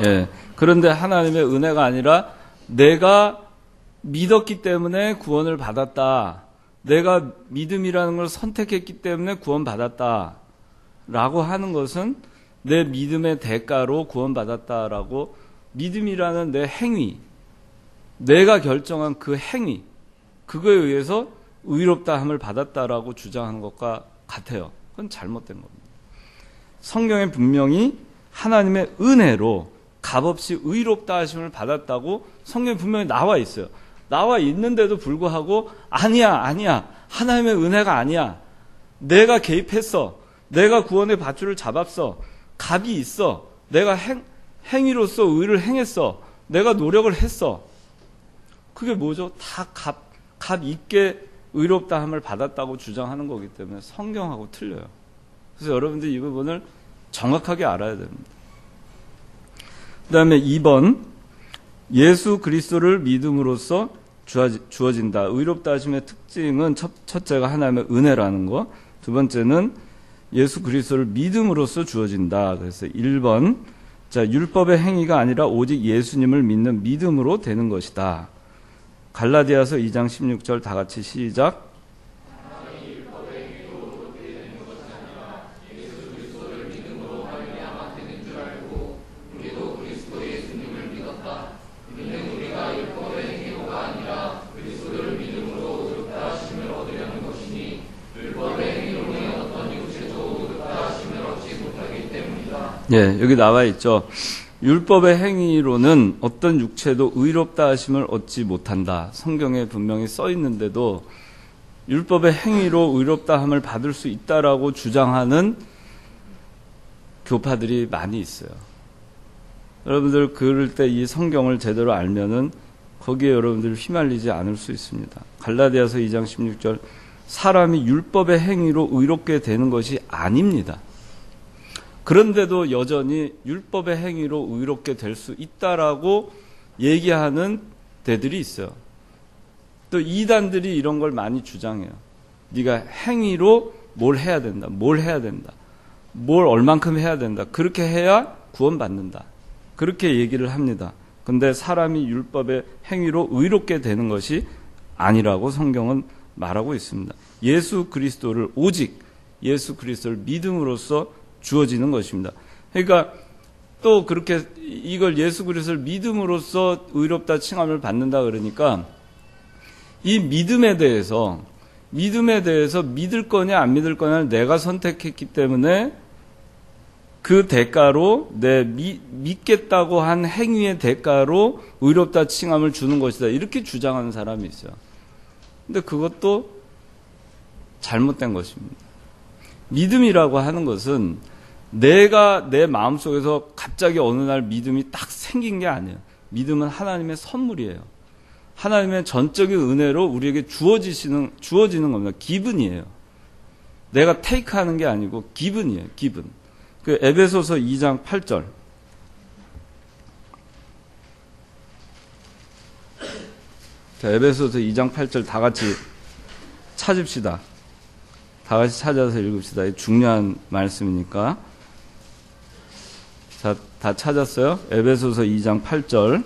예. 그런데 하나님의 은혜가 아니라 내가 믿었기 때문에 구원을 받았다. 내가 믿음이라는 걸 선택했기 때문에 구원받았다. 라고 하는 것은 내 믿음의 대가로 구원받았다라고 믿음이라는 내 행위, 내가 결정한 그 행위, 그거에 의해서 의롭다 함을 받았다라고 주장하는 것과 같아요. 그건 잘못된 겁니다. 성경에 분명히 하나님의 은혜로 값없이 의롭다 하심을 받았다고 성경에 분명히 나와 있어요. 나와 있는데도 불구하고 아니야. 하나님의 은혜가 아니야. 내가 개입했어. 내가 구원의 밧줄을 잡았어. 값이 있어. 내가 행위로서 의를 행했어. 내가 노력을 했어. 그게 뭐죠? 다 값 있게 의롭다 함을 받았다고 주장하는 거기 때문에 성경하고 틀려요. 그래서 여러분들 이 부분을 정확하게 알아야 됩니다. 그 다음에 2번 예수 그리스도를 믿음으로써 주어진다. 의롭다 하심의 특징은 첫째가 하나님의 은혜라는 거, 두 번째는 예수 그리스도를 믿음으로써 주어진다. 그래서 1번 자, 율법의 행위가 아니라 오직 예수님을 믿는 믿음으로 되는 것이다. 갈라디아서 2장 16절 다 같이 시작. 예, 여기 나와 있죠. 율법의 행위로는 어떤 육체도 의롭다 하심을 얻지 못한다. 성경에 분명히 써 있는데도 율법의 행위로 의롭다 함을 받을 수 있다라고 주장하는 교파들이 많이 있어요. 여러분들 그럴 때 이 성경을 제대로 알면은 거기에 여러분들 휘말리지 않을 수 있습니다. 갈라디아서 2장 16절 사람이 율법의 행위로 의롭게 되는 것이 아닙니다. 그런데도 여전히 율법의 행위로 의롭게 될 수 있다라고 얘기하는 데들이 있어요. 또 이단들이 이런 걸 많이 주장해요. 네가 행위로 뭘 해야 된다. 뭘 해야 된다. 뭘 얼만큼 해야 된다. 그렇게 해야 구원받는다. 그렇게 얘기를 합니다. 근데 사람이 율법의 행위로 의롭게 되는 것이 아니라고 성경은 말하고 있습니다. 예수 그리스도를 오직 예수 그리스도를 믿음으로써 주어지는 것입니다. 그러니까 또 그렇게 이걸 예수 그리스도를 믿음으로써 의롭다 칭함을 받는다 그러니까 이 믿음에 대해서 믿을 거냐 안 믿을 거냐를 내가 선택했기 때문에 그 대가로 내 믿겠다고 한 행위의 대가로 의롭다 칭함을 주는 것이다. 이렇게 주장하는 사람이 있어요. 근데 그것도 잘못된 것입니다. 믿음이라고 하는 것은 내가 내 마음속에서 갑자기 어느 날 믿음이 딱 생긴 게 아니에요. 믿음은 하나님의 선물이에요. 하나님의 전적인 은혜로 우리에게 주어지는 겁니다. 기분이에요. 내가 테이크하는 게 아니고 기분이에요. 기분. 그 에베소서 2장 8절. 자, 에베소서 2장 8절 다 같이 찾읍시다. 다 같이 찾아서 읽읍시다. 중요한 말씀이니까. 자, 다 찾았어요? 에베소서 2장 8절.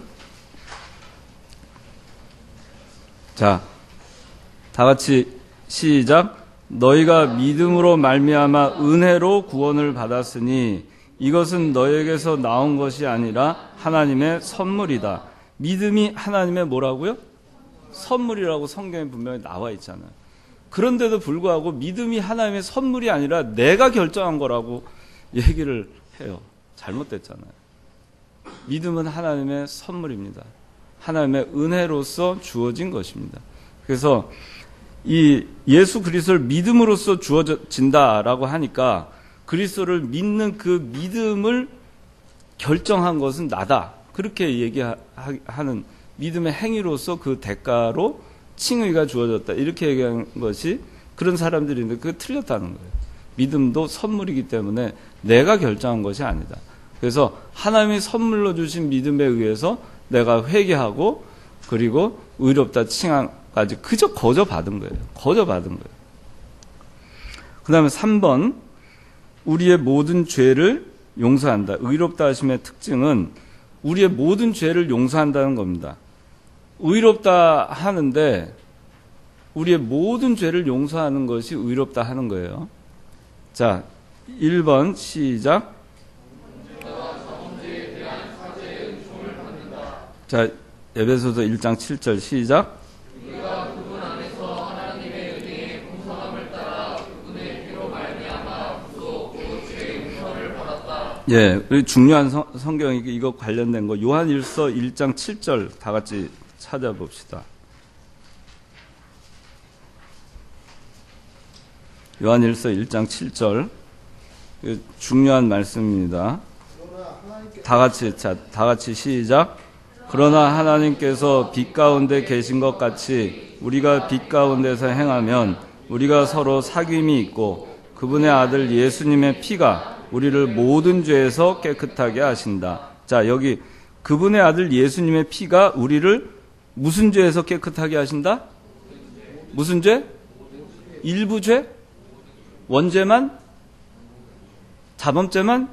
자, 다 같이 시작. 너희가 믿음으로 말미암아 은혜로 구원을 받았으니 이것은 너희에게서 나온 것이 아니라 하나님의 선물이다. 믿음이 하나님의 뭐라고요? 선물이라고 성경에 분명히 나와 있잖아요. 그런데도 불구하고 믿음이 하나님의 선물이 아니라 내가 결정한 거라고 얘기를 해요. 잘못됐잖아요. 믿음은 하나님의 선물입니다. 하나님의 은혜로서 주어진 것입니다. 그래서 이 예수 그리스도를 믿음으로써 주어진다라고 하니까 그리스도를 믿는 그 믿음을 결정한 것은 나다. 그렇게 얘기하는 믿음의 행위로서 그 대가로 칭의가 주어졌다. 이렇게 얘기한 것이 그런 사람들이 있는데 그게 틀렸다는 거예요. 믿음도 선물이기 때문에 내가 결정한 것이 아니다. 그래서 하나님이 선물로 주신 믿음에 의해서 내가 회개하고 그리고 의롭다 칭함까지 그저 거저 받은 거예요. 거저 받은 거예요. 그 다음에 3번 우리의 모든 죄를 용서한다. 의롭다 하심의 특징은 우리의 모든 죄를 용서한다는 겁니다. 의롭다 하는데 우리의 모든 죄를 용서하는 것이 의롭다 하는 거예요. 자, 1번 시작. 자, 에베소서 1장 7절 시작. 우리가 그분 안에서 하나님의 은혜의 풍성함을 따라 그분의 피로 말미암아 구속 곧 죄의 용서를 받았다. 예, 우리 중요한 성경이 이거 관련된 거 요한일서 1장 7절 다 같이 찾아봅시다. 요한일서 1장 7절 중요한 말씀입니다. 다 같이 시작. 그러나 하나님께서 빛 가운데 계신 것 같이 우리가 빛 가운데서 행하면 우리가 서로 사귐이 있고 그분의 아들 예수님의 피가 우리를 모든 죄에서 깨끗하게 하신다. 자, 여기 그분의 아들 예수님의 피가 우리를 무슨 죄에서 깨끗하게 하신다? 무슨 죄? 일부 죄? 원죄만? 자범죄만?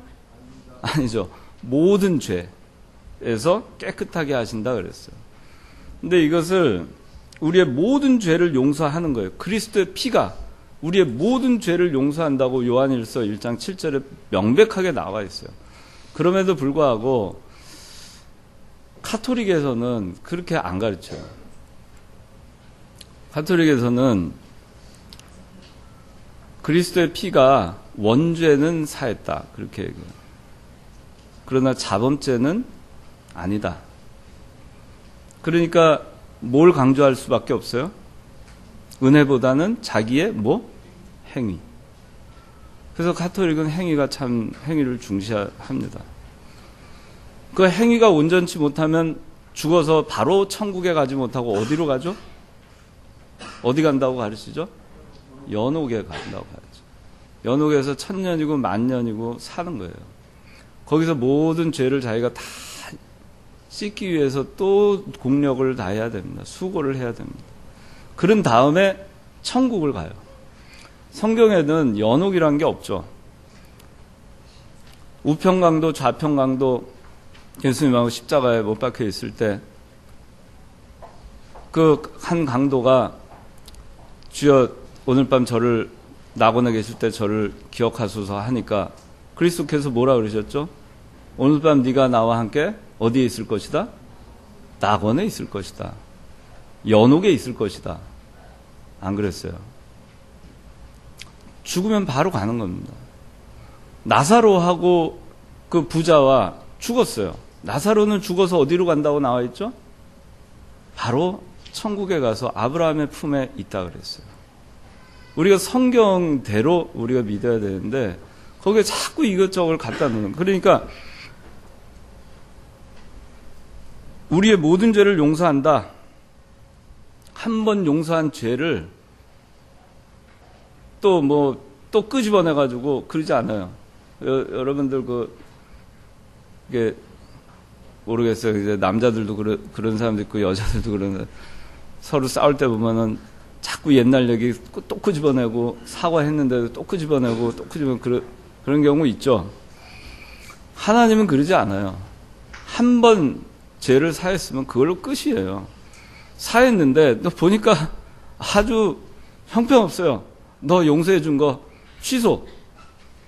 아니죠. 모든 죄에서 깨끗하게 하신다 그랬어요. 근데 이것을 우리의 모든 죄를 용서하는 거예요. 그리스도의 피가 우리의 모든 죄를 용서한다고 요한일서 1장 7절에 명백하게 나와 있어요. 그럼에도 불구하고 카톨릭에서는 그렇게 안 가르쳐요. 카톨릭에서는 그리스도의 피가 원죄는 사했다, 그렇게 얘기해요. 그러나 자범죄는 아니다. 그러니까 뭘 강조할 수밖에 없어요? 은혜보다는 자기의 행위. 그래서 가톨릭은 행위를 중시합니다. 그 행위가 온전치 못하면 죽어서 바로 천국에 가지 못하고 어디로 가죠? 어디 간다고 가르치죠? 연옥에 간다고 가르치죠. 연옥에서 1000년이고 10,000년이고 사는 거예요. 거기서 모든 죄를 자기가 다 씻기 위해서 또 공력을 다해야 됩니다. 수고를 해야 됩니다. 그런 다음에 천국을 가요. 성경에는 연옥이란 게 없죠. 우편강도 좌편강도 예수님하고 십자가에 못 박혀 있을 때 그 한 강도가 주여 오늘 밤 저를 낙원에 계실 때 저를 기억하소서 하니까 그리스도께서 뭐라 그러셨죠? 오늘 밤 네가 나와 함께 어디에 있을 것이다? 낙원에 있을 것이다. 연옥에 있을 것이다. 안 그랬어요. 죽으면 바로 가는 겁니다. 나사로하고 그 부자와 죽었어요. 나사로는 죽어서 어디로 간다고 나와 있죠? 바로 천국에 가서 아브라함의 품에 있다 그랬어요. 우리가 성경대로 우리가 믿어야 되는데 거기에 자꾸 이것저것 갖다 놓는. 그러니까 우리의 모든 죄를 용서한다. 한 번 용서한 죄를 또 끄집어내가지고 그러지 않아요. 여러분들 이게 모르겠어요. 이제 남자들도 그런 사람도 있고 여자들도 그런 서로 싸울 때 보면은 자꾸 옛날 얘기 또 끄집어내고 사과했는데도 또 끄집어내고 또 끄집어내고 그런 경우 있죠. 하나님은 그러지 않아요. 한 번 죄를 사했으면 그걸로 끝이에요. 사했는데 너 보니까 아주 형편없어요. 너 용서해 준 거 취소.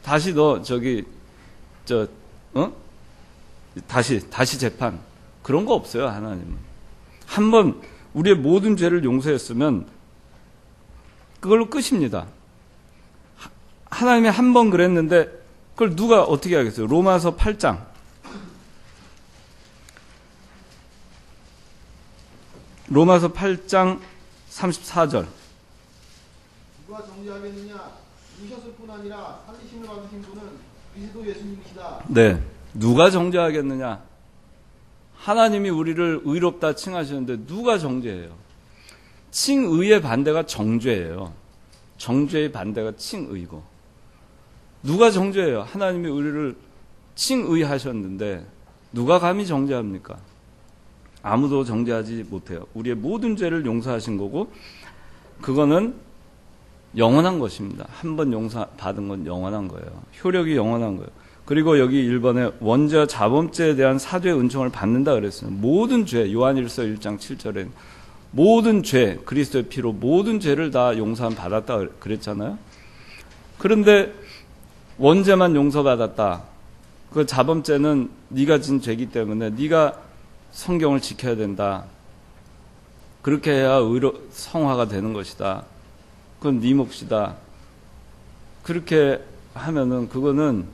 다시 너 다시 재판. 그런 거 없어요, 하나님은. 한 번 우리의 모든 죄를 용서했으면 그걸로 끝입니다. 하나님이 한 번 그랬는데 그걸 누가 어떻게 하겠어요? 로마서 8장. 로마서 8장 34절. 누가 정죄하겠느냐? 죽으셨을 뿐 아니라 살리심을 받으신 분은 그리스도 예수님이시다. 네. 누가 정죄하겠느냐? 하나님이 우리를 의롭다 칭하셨는데 누가 정죄해요? 칭의의 반대가 정죄예요. 정죄의 반대가 칭의고. 누가 정죄해요? 하나님이 우리를 칭의하셨는데 누가 감히 정죄합니까? 아무도 정죄하지 못해요. 우리의 모든 죄를 용서하신 거고 그거는 영원한 것입니다. 한 번 용서받은 건 영원한 거예요. 효력이 영원한 거예요. 그리고 여기 1번에 원죄와 자범죄에 대한 사죄의 은총을 받는다 그랬어요. 모든 죄, 요한일서 1장 7절에 모든 죄, 그리스도의 피로 모든 죄를 다 용서함 받았다 그랬잖아요. 그런데 원죄만 용서받았다. 그 자범죄는 네가 진 죄이기 때문에 네가 성경을 지켜야 된다. 그렇게 해야 성화가 되는 것이다. 그건 네 몫이다. 그렇게 하면은 그거는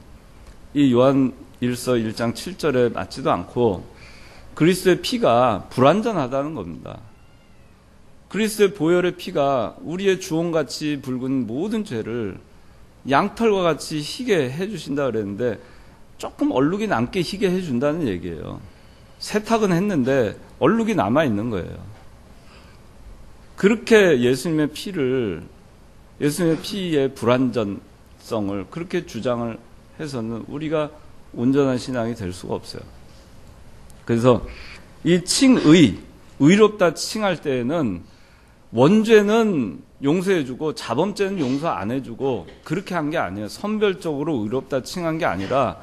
이 요한일서 1장 7절에 맞지도 않고 그리스도의 피가 불완전하다는 겁니다. 그리스도의 보혈의 피가 우리의 주홍같이 붉은 모든 죄를 양털과 같이 희게 해주신다 그랬는데 조금 얼룩이 남게 희게 해준다는 얘기예요. 세탁은 했는데 얼룩이 남아있는 거예요. 그렇게 예수님의 피의 불완전성을 그렇게 주장을 해서는 우리가 온전한 신앙이 될 수가 없어요. 그래서 이 의롭다 칭할 때에는 원죄는 용서해주고 자범죄는 용서 안 해주고 그렇게 한 게 아니에요. 선별적으로 의롭다 칭한 게 아니라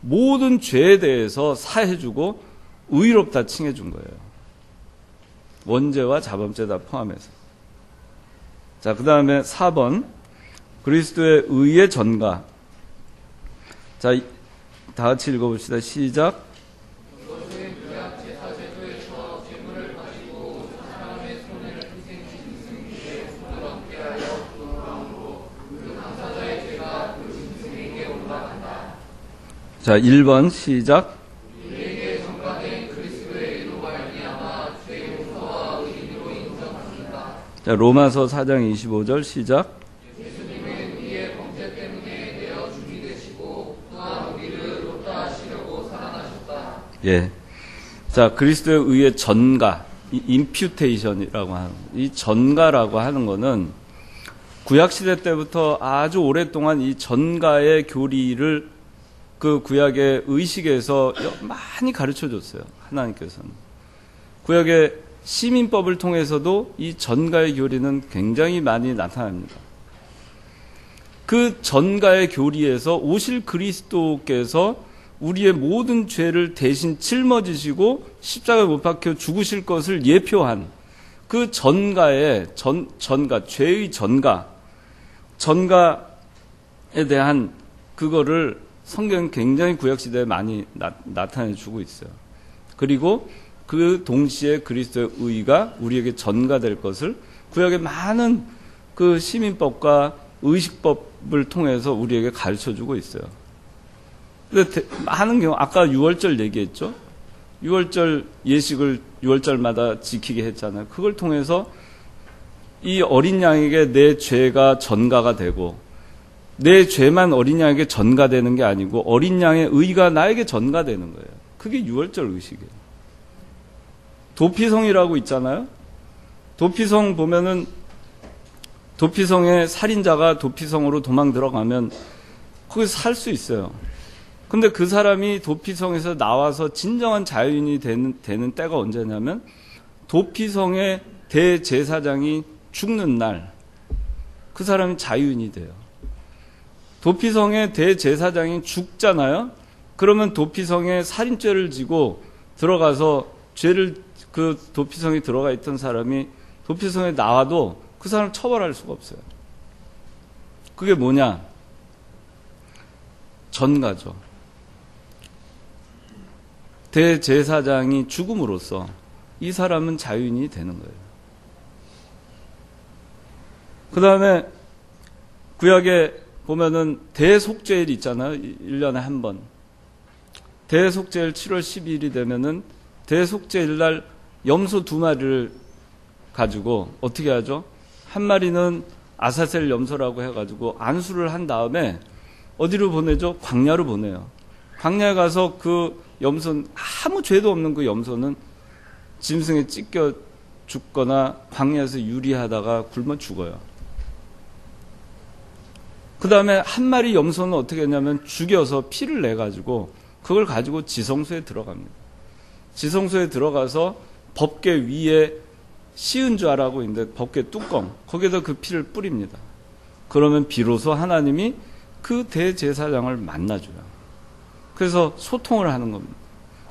모든 죄에 대해서 사해주고 의롭다 칭해준 거예요. 원죄와 자범죄 다 포함해서. 자, 그 다음에 4번. 그리스도의 의의 전가. 자, 다 같이 읽어봅시다. 시작. 자, 1번 시작. 자, 로마서 4장 25절 시작. 예. 자, 그리스도의 의의 전가, 이 임퓨테이션이라고 하는, 이 전가라고 하는 거는 구약시대 때부터 아주 오랫동안 이 전가의 교리를 그 구약의 의식에서 많이 가르쳐 줬어요. 하나님께서는. 구약의 시민법을 통해서도 이 전가의 교리는 굉장히 많이 나타납니다. 그 전가의 교리에서 오실 그리스도께서 우리의 모든 죄를 대신 짊어지시고 십자가에 못 박혀 죽으실 것을 예표한 그 전가의 전가, 죄의 전가에 대한 그거를 성경은 굉장히 구약시대에 많이 나타내 주고 있어요. 그리고 그 동시에 그리스도의 의가 우리에게 전가될 것을 구약의 많은 그 시민법과 의식법을 통해서 우리에게 가르쳐 주고 있어요. 근데 많은 경우, 아까 6월절 얘기했죠? 6월절 예식을 6월절마다 지키게 했잖아요. 그걸 통해서 이 어린 양에게 내 죄가 전가가 되고, 내 죄만 어린 양에게 전가되는 게 아니고 어린 양의 의가 나에게 전가되는 거예요. 그게 6월절 의식이에요. 도피성이라고 있잖아요. 도피성 보면은 도피성의 살인자가 도피성으로 도망 들어가면 거기서 살 수 있어요. 근데 그 사람이 도피성에서 나와서 진정한 자유인이 되는 때가 언제냐면 도피성의 대제사장이 죽는 날 그 사람이 자유인이 돼요. 도피성의 대제사장이 죽잖아요. 그러면 도피성에 살인죄를 지고 들어가서 죄를 그 도피성에 들어가 있던 사람이 도피성에 나와도 그 사람을 처벌할 수가 없어요. 그게 뭐냐? 전가죠. 대제사장이 죽음으로써 이 사람은 자유인이 되는 거예요. 그 다음에 구약에 보면은 대속죄일 있잖아요. 1년에 한 번. 대속죄일 7월 12일이 되면은 대속죄일 날 염소 2마리를 가지고 어떻게 하죠? 한 마리는 아사셀 염소라고 해가지고 안수를 한 다음에 어디로 보내죠? 광야로 보내요. 광야에 가서 그 염소는 아무 죄도 없는 그 염소는 짐승에 찢겨 죽거나 광야에서 유리하다가 굶어 죽어요. 그 다음에 한 마리 염소는 어떻게 했냐면 죽여서 피를 내가지고 그걸 가지고 지성소에 들어갑니다. 지성소에 들어가서 법궤 위에 시은좌라고 있는데 법궤 뚜껑 거기에다 그 피를 뿌립니다. 그러면 비로소 하나님이 그 대제사장을 만나줘요. 그래서 소통을 하는 겁니다.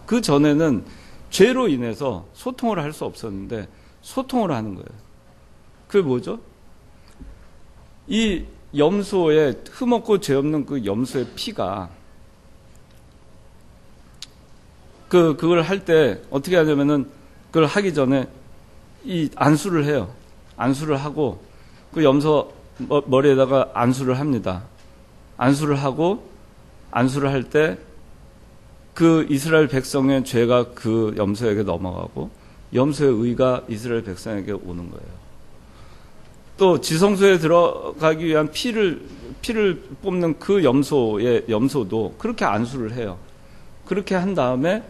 그 전에는 죄로 인해서 소통을 할 수 없었는데 소통을 하는 거예요. 그게 뭐죠? 이 염소의 흠없고 죄 없는 그 염소의 피가 그걸 할 때 어떻게 하냐면은 그걸 하기 전에 이 안수를 해요. 안수를 하고 그 염소 머리에다가 안수를 합니다. 안수를 하고 안수를 할 때 그 이스라엘 백성의 죄가 그 염소에게 넘어가고 염소의 의가 이스라엘 백성에게 오는 거예요. 또 지성소에 들어가기 위한 피를 뽑는 그 염소도 그렇게 안수를 해요. 그렇게 한 다음에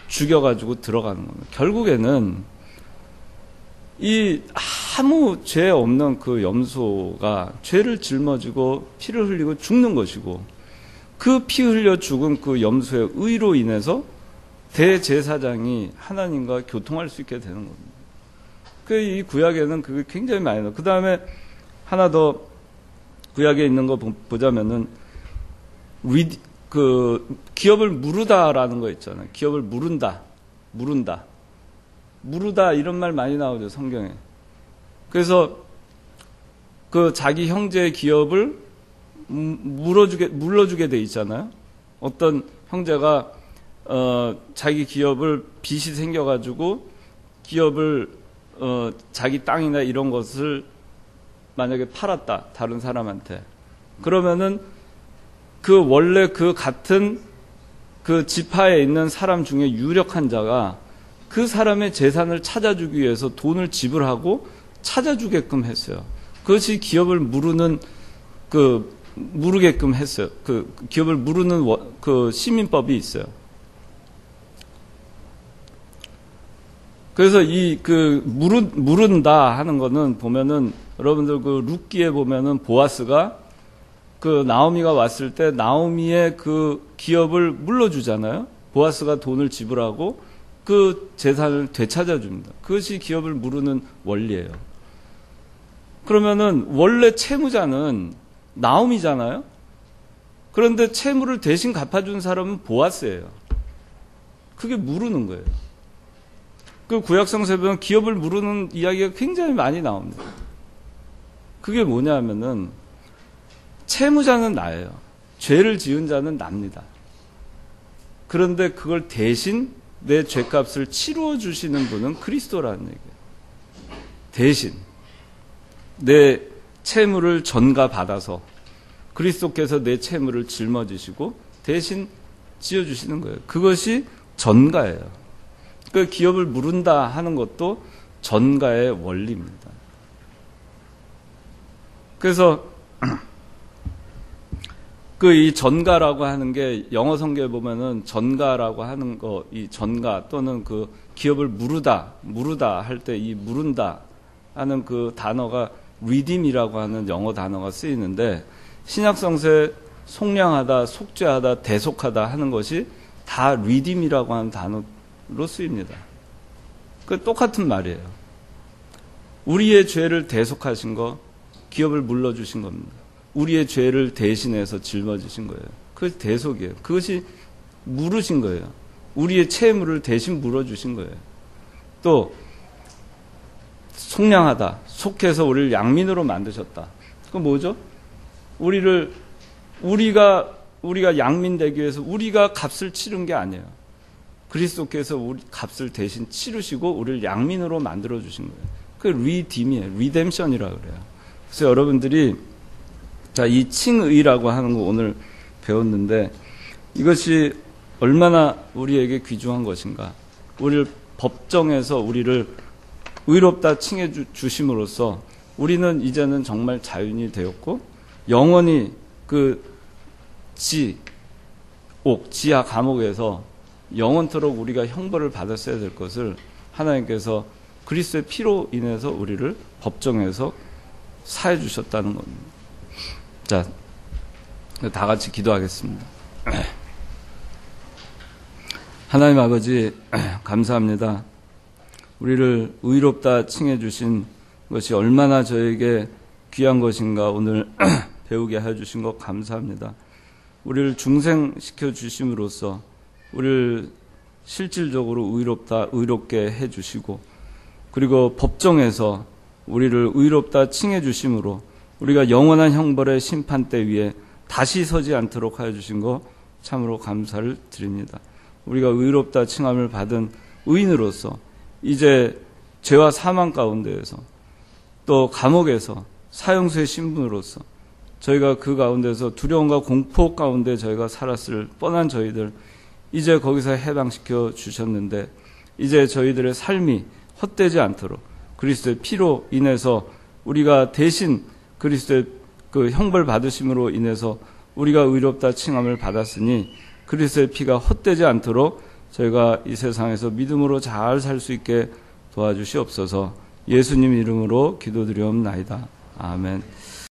죽여가지고 들어가는 겁니다. 결국에는 이 아무 죄 없는 그 염소가 죄를 짊어지고 피를 흘리고 죽는 것이고 그 피 흘려 죽은 그 염소의 의로 인해서 대제사장이 하나님과 교통할 수 있게 되는 겁니다. 이 구약에는 그게 굉장히 많이 나와요. 그 다음에 하나 더 구약에 있는 거 보자면은 기업을 무르다라는 거 있잖아요. 기업을 무른다. 무르다 이런 말 많이 나오죠, 성경에. 그래서 그 자기 형제의 기업을 물러주게 돼 있잖아요. 어떤 형제가 자기 기업을 빚이 생겨가지고 기업을 자기 땅이나 이런 것을 만약에 팔았다, 다른 사람한테. 그러면은 그 원래 그 같은 그 지파에 있는 사람 중에 유력한 자가 그 사람의 재산을 찾아주기 위해서 돈을 지불하고 찾아주게끔 했어요. 그것이 기업을 무르게끔 했어요. 그 기업을 무르는 그 시민법이 있어요. 그래서 무른다 하는 거는 보면은 여러분들 그 룻기에 보면은 보아스가 그 나오미가 왔을 때 나오미의 그 기업을 물러주잖아요. 보아스가 돈을 지불하고 그 재산을 되찾아 줍니다. 그것이 기업을 무르는 원리예요. 그러면은 원래 채무자는 나오미잖아요. 그런데 채무를 대신 갚아준 사람은 보아스예요. 그게 무르는 거예요. 그 구약성서에 보면 기업을 무르는 이야기가 굉장히 많이 나옵니다. 그게 뭐냐 하면은 채무자는 나예요. 죄를 지은 자는 납니다. 그런데 그걸 대신 내 죄값을 치루어 주시는 분은 그리스도라는 얘기예요. 대신 내 채무를 전가받아서 그리스도께서 내 채무를 짊어지시고 대신 지어주시는 거예요. 그것이 전가예요. 그 기업을 무른다 하는 것도 전가의 원리입니다. 그래서 이 전가라고 하는 게 영어 성경에 보면은 전가라고 하는 거, 이 전가 또는 그 기업을 무르다 할 때 이 무른다 하는 그 단어가 redeem이라고 하는 영어 단어가 쓰이는데 신약성서에 속량하다, 속죄하다, 대속하다 하는 것이 다 redeem이라고 하는 단어로 쓰입니다. 그 똑같은 말이에요. 우리의 죄를 대속하신 거, 기업을 물러주신 겁니다. 우리의 죄를 대신해서 짊어지신 거예요. 그것이 대속이에요. 그것이 물으신 거예요. 우리의 채무를 대신 물어주신 거예요. 또 속량하다, 속해서 우리를 양민으로 만드셨다. 그건 뭐죠? 우리가 양민되기 위해서 우리가 값을 치른 게 아니에요. 그리스도께서 우리 값을 대신 치르시고 우리를 양민으로 만들어 주신 거예요. 그게 리딤이에요. 리뎀션이라고 그래요. 그래서 여러분들이 자, 이 칭의라고 하는 거 오늘 배웠는데 이것이 얼마나 우리에게 귀중한 것인가. 우리를 법정에서 우리를 의롭다 칭해 주심으로써 우리는 이제는 정말 자유인이 되었고 영원히 그 지하 감옥에서 영원토록 우리가 형벌을 받았어야 될 것을 하나님께서 그리스도의 피로 인해서 우리를 법정에서 사해 주셨다는 겁니다. 자, 다 같이 기도하겠습니다. 하나님 아버지, 감사합니다. 우리를 의롭다 칭해 주신 것이 얼마나 저에게 귀한 것인가 오늘 배우게 해주신 것 감사합니다. 우리를 중생시켜 주심으로써 우리를 실질적으로 의롭게 해주시고 그리고 법정에서 우리를 의롭다 칭해 주심으로 우리가 영원한 형벌의 심판대 위에 다시 서지 않도록 하여 주신 것 참으로 감사를 드립니다. 우리가 의롭다 칭함을 받은 의인으로서 이제 죄와 사망 가운데에서 또 감옥에서 사형수의 신분으로서 저희가 그 가운데서 두려움과 공포 가운데 저희가 살았을 뻔한 저희들 이제 거기서 해방시켜 주셨는데 이제 저희들의 삶이 헛되지 않도록 그리스도의 피로 인해서 우리가 대신 그리스도의 그 형벌 받으심으로 인해서 우리가 의롭다 칭함을 받았으니 그리스도의 피가 헛되지 않도록 저희가 이 세상에서 믿음으로 잘 살 수 있게 도와주시옵소서. 예수님 이름으로 기도드리옵나이다. 아멘.